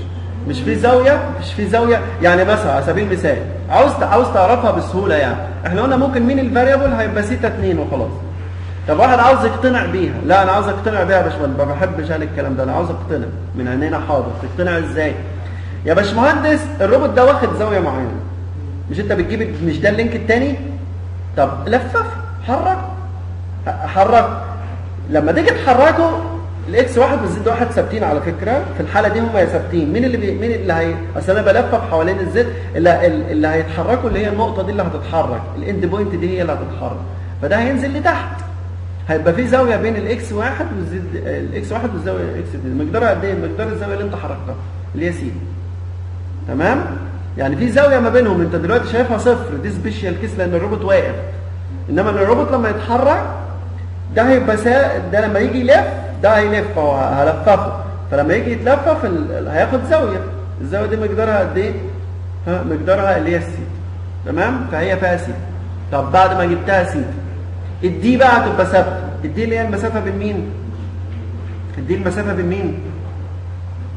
مش في زاويه. يعني مثلا على سبيل المثال عاوز تعرفها بسهوله، يعني احنا قلنا ممكن مين الفاريبل هيبقى سيتا 2 وخلاص. طب واحد عاوز يقتنع بيها، لا انا عاوز اقتنع بيها يا باشمهندس، ما بحبش انا الكلام ده، انا عاوز اقتنع من عينينا. حاضر، تقتنع ازاي؟ يا باشمهندس الروبوت ده واخد زاويه معينه، مش انت بتجيب، مش ده اللينك الثاني؟ طب لفف، حرك. لما تيجي تحركه الاكس واحد والزد واحد ثابتين على فكره، في الحاله دي هم ثابتين. مين اللي هي اصل انا بلفف حوالين الزد، اللي هيتحركوا اللي هي النقطه دي اللي هتتحرك، الاند بوينت دي هي اللي هتتحرك، فده هينزل لتحت. هيبقى في زاويه بين الاكس واحد والزد، الاكس واحد والزاويه اكس 2. مقدارها قد ايه؟ مقدار الزاويه اللي انت حركتها اللي هي سي. تمام؟ يعني في زاويه ما بينهم، انت دلوقتي شايفها صفر، دي سبيشال كيس لان الروبوت واقف. انما الروبوت لما يتحرك ده هيبقى ده لما يجي يلف ده هيلف، هو هلففه، فلما يجي يتلفف هياخد زاويه. الزاويه دي مقدارها قد ايه؟ مقدارها اللي هي السي. تمام؟ فهي فيها سي. طب بعد ما جبتها سي، الدي بقى هتبقى ثابته. الدي اللي هي المسافه بين مين؟ الدي المسافه بين مين؟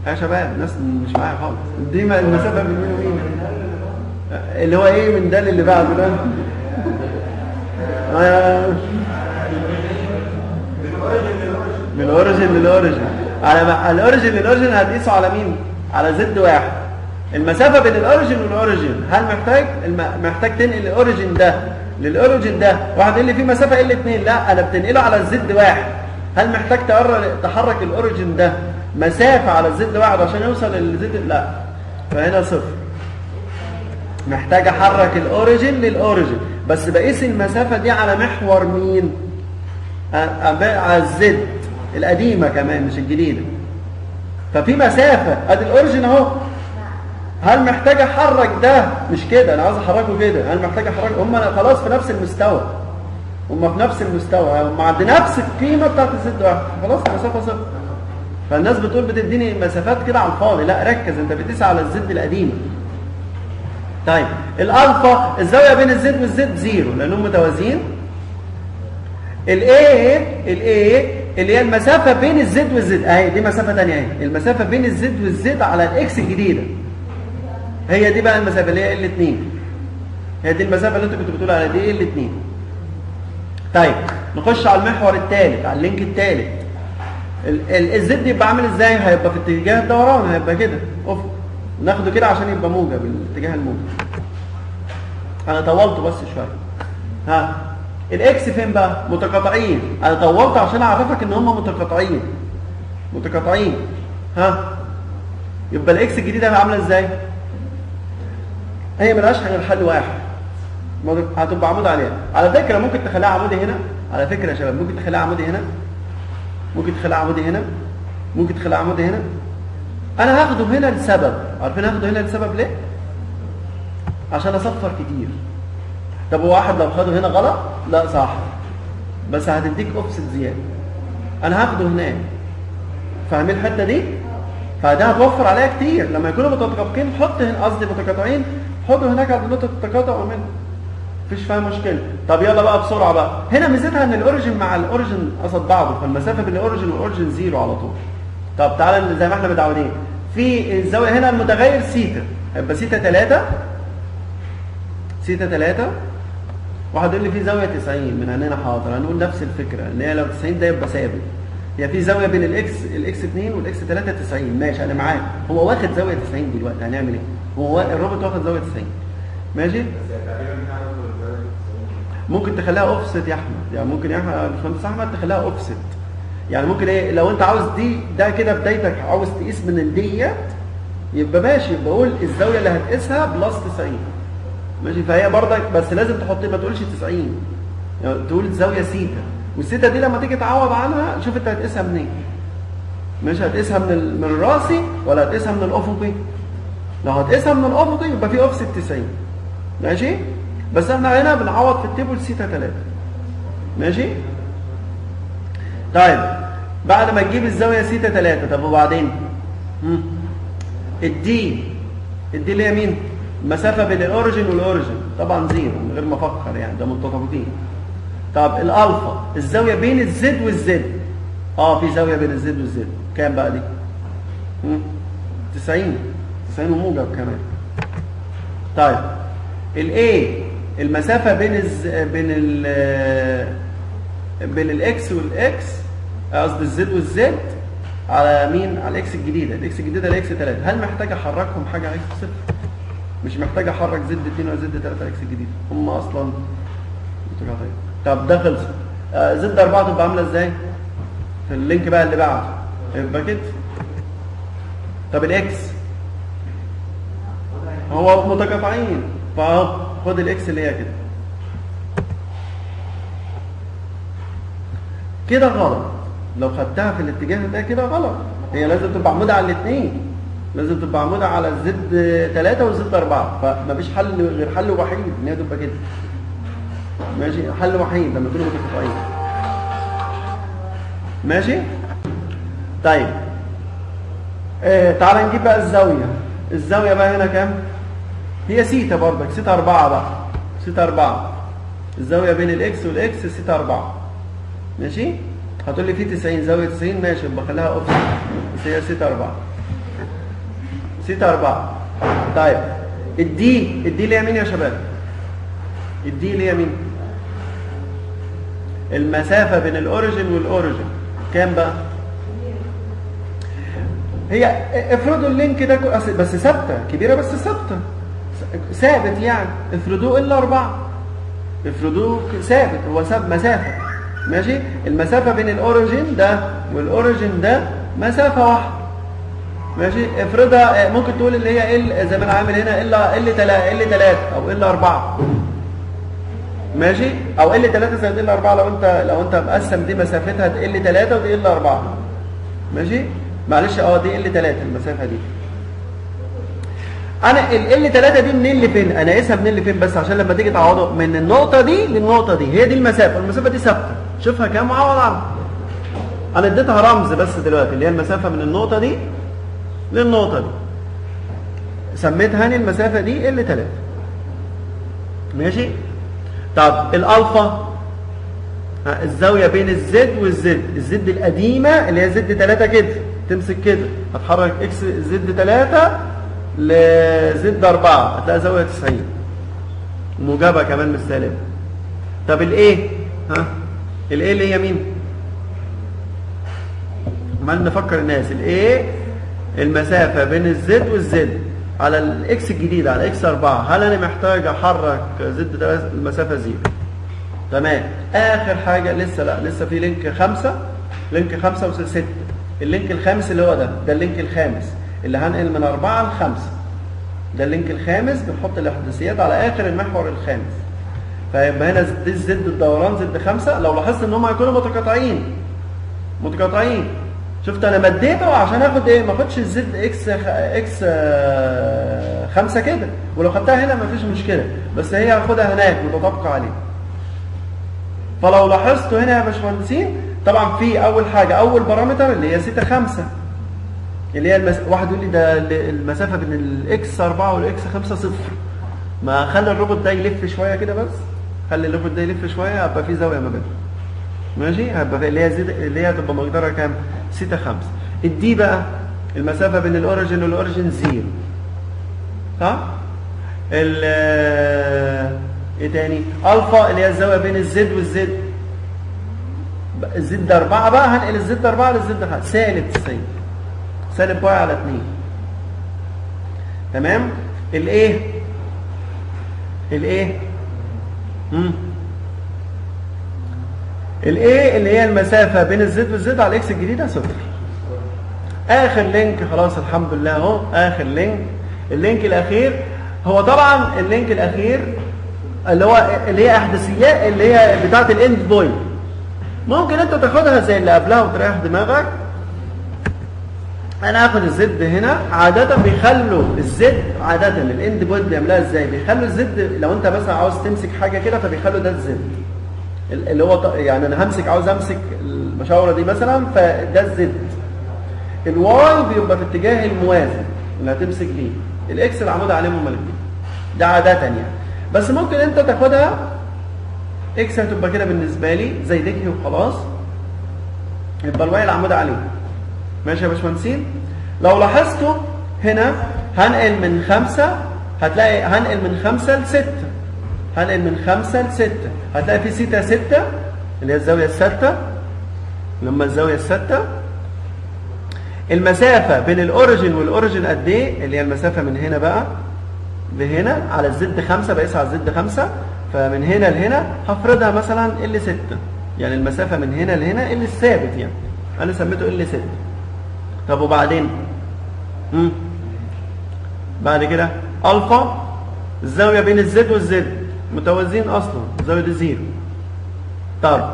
يا شباب الناس مش معايا خالص. الدي المسافه بين مين ومين؟ اللي هو ايه من ده اللي بعده ده؟ من الاوريجين للاوريجين. على الاوريجين للاوريجين هتقيسه على مين؟ على زد واحد. المسافه بين الاوريجين والاوريجين، هل محتاج تنقل الاوريجين ده للاوريجين ده؟ واحد يقول لي في مسافه ال 2، لا انا بتنقله على الزد واحد. هل محتاج تحرك الاوريجين ده مسافه على الزد واحد عشان يوصل للزد؟ لا، فهنا صفر. محتاج احرك الاوريجين للاوريجين، بس بقيس المسافه دي على محور مين؟ على الزد القديمه كمان مش الجديده. ففي مسافه، ادي الاوريجين اهو. هل محتاج احرك ده؟ مش كده، انا عاوز احركه كده. هل محتاج احركه؟ هم خلاص في نفس المستوى، هم في نفس المستوى، هم عند نفس القيمه بتاعت الزد واحد، خلاص المسافه صفر. فالناس بتقول بتديني مسافات كده على الفاضي، لا ركز، انت بتقيس على الزد القديمه. طيب الالفا، الزاويه بين الزد والزد زيرو لانهم متوازيين. الاي اللي هي المسافه بين الزد والزد، اهي دي مسافه ثانيه اهي، المسافه بين الزد والزد على الاكس الجديده، هي دي بقى المسافه اللي هي ال 2. هي دي المسافه اللي انت كنت بتقول عليها، دي ال 2. طيب نخش على المحور الثالث، على اللينك الثالث. الزد يبقى عامل ازاي؟ هيبقى في اتجاه الدوران، هيبقى كده افق، ناخده كده عشان يبقى موجب، الاتجاه الموجب. انا طولته بس شويه. ها الاكس فين بقى؟ متقاطعين. انا طولت عشان اعرفك ان هم متقاطعين. متقاطعين. ها يبقى الاكس الجديده هتبقى عامله ازاي؟ هي ملهاش غير حل واحد، هتبقى عمود عليها. على فكره ممكن تخليها عمودي هنا، على فكره يا شباب ممكن تخليها عمودي هنا، ممكن تخليها عمودي هنا، ممكن تخليها عمودي هنا. انا هاخده هنا لسبب، عارفين هاخده هنا لسبب ليه؟ عشان اصفر كتير. طب هو واحد لو خده هنا غلط؟ لا صح، بس هتديك اوفست زياده. انا هاخده هناك، فاهمين الحته دي؟ فده هتوفر عليها كتير. لما يكونوا متطابقين حط هنا، قصدي متقاطعين، حطوا هناك على نقطه التقاطع ومنه، مفيش فيها مشكله. طب يلا بقى بسرعه بقى. هنا ميزتها ان الاوريجن مع الاوريجن قصاد بعضه، فالمسافه بين الاوريجن والاوريجن زيرو على طول. طب تعالى زي ما احنا متعودين في الزاويه هنا المتغير سيتا، هيبقى سيتا 3. سيتا 3. واحد يقول لي في زاويه 90 من هنا، حاضر هنقول نفس الفكره، ان هي لو 90 ده يبقى ثابت. هي في زاويه بين الاكس 2 والاكس 3 90، ماشي انا معاك. هو واخد زاويه 90 دلوقتي، هنعمل ايه؟ هو الروبوت واخد زاويه 90 ماشي. ممكن تخليها اوفست يا احمد، يعني ممكن يا باشمهندس احمد تخليها اوفست. يعني ممكن ايه لو انت عاوز دي، ده كده بدايتك عاوز تقيس من ديت، يبقى ماشي، يبقى قول الزاويه اللي هتقيسها بلس 90 ماشي. فهي برضك بس لازم تحط، ما تقولش 90، يعني تقول زاويه سيتا. والسيتا دي لما تيجي تعوض عنها شوف انت هتقيسها منين. مش هتقيسها من الراسي ولا هتقيسها من الافقي. لو هتقيسها من الافقي يبقى في اوفست 90 ماشي. بس احنا هنا بنعوض في التيبل سيتا 3 ماشي. طيب بعد ما تجيب الزاويه سيتا 3، طب وبعدين الدي اللي هي مين؟ المسافه بين الاوريجن والاوريجن طبعا زيرو من غير ما افكر، يعني ده متطابقين. طب الالفا الزاويه بين الزد والزد، في زاويه بين الزد والزد، كام بقى دي؟ 90 وموجب كمان. طيب الاي المسافه بين الاكس والاكس، قصدي الزد والزد، على مين؟ على الاكس الجديده. الاكس الجديده الاكس 3، هل محتاج احركهم حاجه على اكس 0؟ مش محتاج احرك زد 2 ولا زد 3 اكس الجديده، هم اصلا متقاطعين. طب ده خلص. زد 4 تبقى عامله ازاي؟ في اللينك بقى اللي بعده يبقى كده. طب الاكس هو متقاطعين، فاهو خد الاكس اللي هي كده. كده غلط، لو خدتها في الاتجاه ده كده غلط. هي لازم تبقى عمودة على الاثنين، لازم تبقى عمودة على الزد 3 والزد 4، فمفيش حل غير حل وحيد ان هي تبقى كده ماشي. حل وحيد لما يكونوا متقاطعين ماشي. طيب تعال نجيب بقى الزاويه بقى هنا كام؟ هي سيتا برضك، سيتا 4 بقى، سيتا 4 الزاويه بين الاكس والاكس سيتا 4 ماشي. هتقول لي في 90 زاويه 90 ماشي، يبقى خليها اوفست، بس هي سيتا 4 سيتا 4. طيب الدي اللي هي مين يا شباب؟ الدي اللي هي مين؟ المسافه بين الاوريجن والاوريجن كام بقى؟ هي افرضوا اللينك ده بس ثابته كبيره، بس ثابته ثابت، يعني افرضوه الا 4، افرضوه ثابت، هو مسافه ماشي. المسافه بين الاوريجن ده والاوريجن ده مسافه واحده ماشي. افرضها ممكن تقول اللي هي ال زي ما انا عامل هنا ال 3 او ال 4 ماشي، او ال 3 زائد ال 4 لو انت مقسم دي مسافتها ال 3 ودي ال 4 ماشي. معلش دي ال 3 المسافه دي. انا ال 3 دي منين لفين؟ انا قايسها منين لفين بس عشان لما تيجي تعوضه من النقطه دي للنقطه دي، هي دي المسافه، والمسافه دي ثابته، شوفها كام وعوض عنها. انا اديتها رمز بس دلوقتي اللي هي المسافه من النقطه دي للنقطه دي، سميتها هاني المسافه دي ال 3 ماشي. طب الالفا الزاويه بين الزد والزد، الزد القديمه اللي هي زد 3 كده، تمسك كده هتحرك اكس زد 3 لزد 4 هتلاقي زاويه 90 موجبه كمان مش سالبه. طب الايه الايه اللي هي مين؟ عمال نفكر الناس. الايه المسافه بين الزد والزد على الاكس الجديد على اكس 4، هل انا محتاج احرك زد المسافه 0؟ تمام. اخر حاجه لسه في لينك 5، لينك 5 و6. اللينك الخامس اللي هو ده اللينك الخامس اللي هنقل من 4 ل 5. ده اللينك الخامس، بنحط الاحداثيات على اخر المحور الخامس. فيبقى هنا دي الزد الدوران زد 5. لو لاحظت ان هم هيكونوا متقاطعين. شفت انا مديته عشان اخد ايه؟ ما اخدش الزد اكس 5 كده، ولو خدتها هنا مفيش مشكله، بس هي هاخدها هناك متطابقه عليه. فلو لاحظتوا هنا يا باشمهندسين، طبعا في اول حاجه اول بارامتر اللي هي سيتا 5 اللي هي واحد يقول لي ده المسافه بين الاكس 4 والاكس 5 صفر. ما خلي الروبوت ده يلف شويه كده، بس خلي الروبوت ده يلف شويه، هيبقى في زاويه ما بينهم. ماشي، هيبقى اللي هي هتبقى مقدارها كام؟ سيتا 5. الدي بقى المسافه بين الاوريجن والاوريجن 0. صح؟ ايه تاني؟ الفا اللي هي الزاويه بين الزد والزد. الزد 4 بقى هنقل الزد 4 للزد 5 سالب 90، سالب باي على 2. تمام. الايه الايه اللي هي المسافه بين الزد والزد على الاكس الجديده 0. اخر لينك خلاص الحمد لله اهو. اخر لينك، اللينك الاخير هو طبعا اللينك الاخير اللي هي احداثيات اللي هي بتاعه الاند بوينت. ممكن انت تاخدها زي اللي قبلها وتريح دماغك. انا اخد الزد هنا. عاده بيخلوا الزد، عاده الاند بوينت بيعملها ازاي؟ بيخلوا الزد لو انت مثلا عاوز تمسك حاجه كده، فبيخلوا ده الزد اللي هو يعني انا عاوز امسك المشاوره دي مثلا، فده الزد. الواي بيبقى في اتجاه الموازي اللي هتمسك بيه. الاكس العمود عليهم هما الاثنين. ده عاده يعني، بس ممكن انت تاخدها اكس هتبقى كده بالنسبه لي زي ديكي وخلاص، يبقى الواي العمود عليه. ماشي يا باشمهندسين؟ لو لاحظتوا هنا هنقل من 5، هتلاقي هنقل من 5 ل 6. هنقل من 5 ل 6، هتلاقي في سيتا 6 اللي هي الزاويه الثابته. لما الزاويه الثابته المسافه بين الاوريجن والاوريجن قد ايه؟ اللي هي المسافه من هنا بقى لهنا على الزد 5، بقيسها على الزد 5. فمن هنا لهنا هفرضها مثلا ال 6، يعني المسافه من هنا لهنا ال الثابت، يعني انا سميته ال 6. طب وبعدين بعد كده الفا الزاويه بين الزد والزد متوازيين اصلا، الزاويه دي 0. طب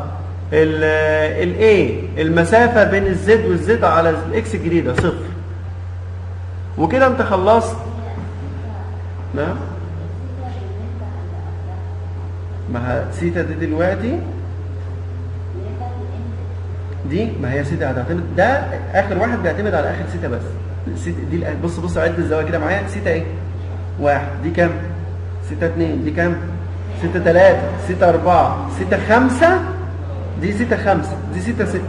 الايه المسافه بين الزد والزد على الاكس الجديده 0. وكده انت خلصت. نعم، ما سيتا دي دلوقتي دي، ما هي سيتا هتعتمد، ده اخر واحد بيعتمد على اخر سيتا بس. سيتا دي بص عد الزوايا كده معايا. سيتا ايه؟ 1 دي كام؟ سيتا 2 دي كام؟ سيتا 3 سيتا 4 سيتا 5 دي سيتا 5 دي سيتا 6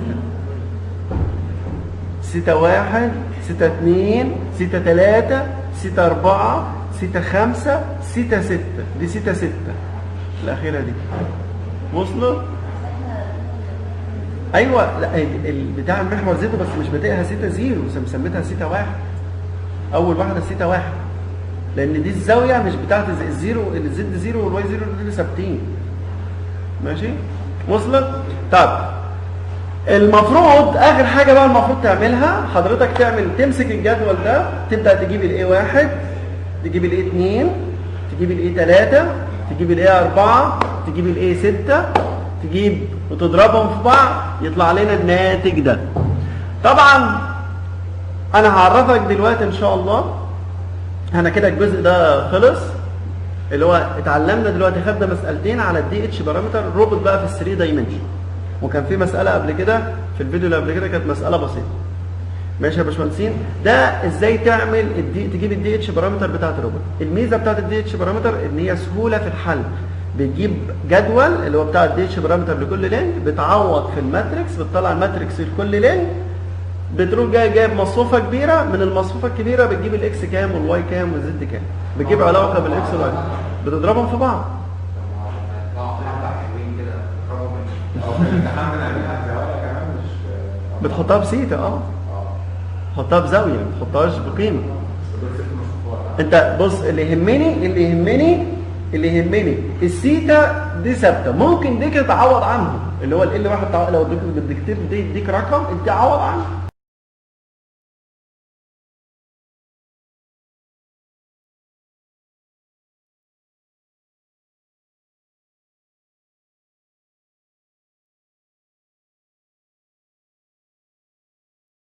سيتا 1 سيتا 2 سيتا 3 سيتا 4 سيتا 5 سيتا 6 دي سيتا 6 الأخيرة دي. وصلوا؟ أيوة. لا بتاع المحور زيرو، بس مش بادئها سيتا 0، سميتها سيتا 1. أول واحدة سيتا 1، لأن دي الزاوية مش بتاعت الزيرو، الزد 0 والواي 0 دول ثابتين. ماشي؟ وصلت؟ طب المفروض آخر حاجة بقى المفروض تعملها حضرتك، تمسك الجدول ده، تبدأ تجيب الاي 1 تجيب الاي 2 تجيب الاي 3 تجيب الاي 4 تجيب الاي 6 تجيب وتضربهم في بعض، يطلع لنا الناتج ده. طبعا انا هعرفك دلوقتي ان شاء الله. احنا كده الجزء ده خلص، اللي هو اتعلمنا دلوقتي، خدنا مسألتين على الدي اتش بارامتر روبوت بقى في ال 3 دايمنشن، وكان في مسألة قبل كده في الفيديو اللي قبل كده كانت مسألة بسيطة. ماشي يا باشمهندسين؟ ده ازاي تعمل تجيب الدي اتش بارامتر بتاعت الروبوت. الميزة بتاعت الدي اتش بارامتر ان هي سهولة في الحل. بتجيب جدول اللي هو بتاع الدي اتش بارامتر لكل لينك، بتعوض في الماتريكس، بتطلع الماتريكس لكل لينك، بتروح جايب مصفوفة كبيرة، من المصفوفة الكبيرة بتجيب الاكس كام والواي كام والزد كام، بتجيب علاقة بالاكس والواي، بتضربهم في بعض. الامتحان بنعملها بزاويه كمان مش بتحطها بسيتا تحطها بزاويه ما تحطهاش بقيمه. انت بص اللي يهمني السيتا دي ثابته، ممكن دي كده تعوض عنها اللي هو ال1 لو بدك تديك رقم انت عوض عنه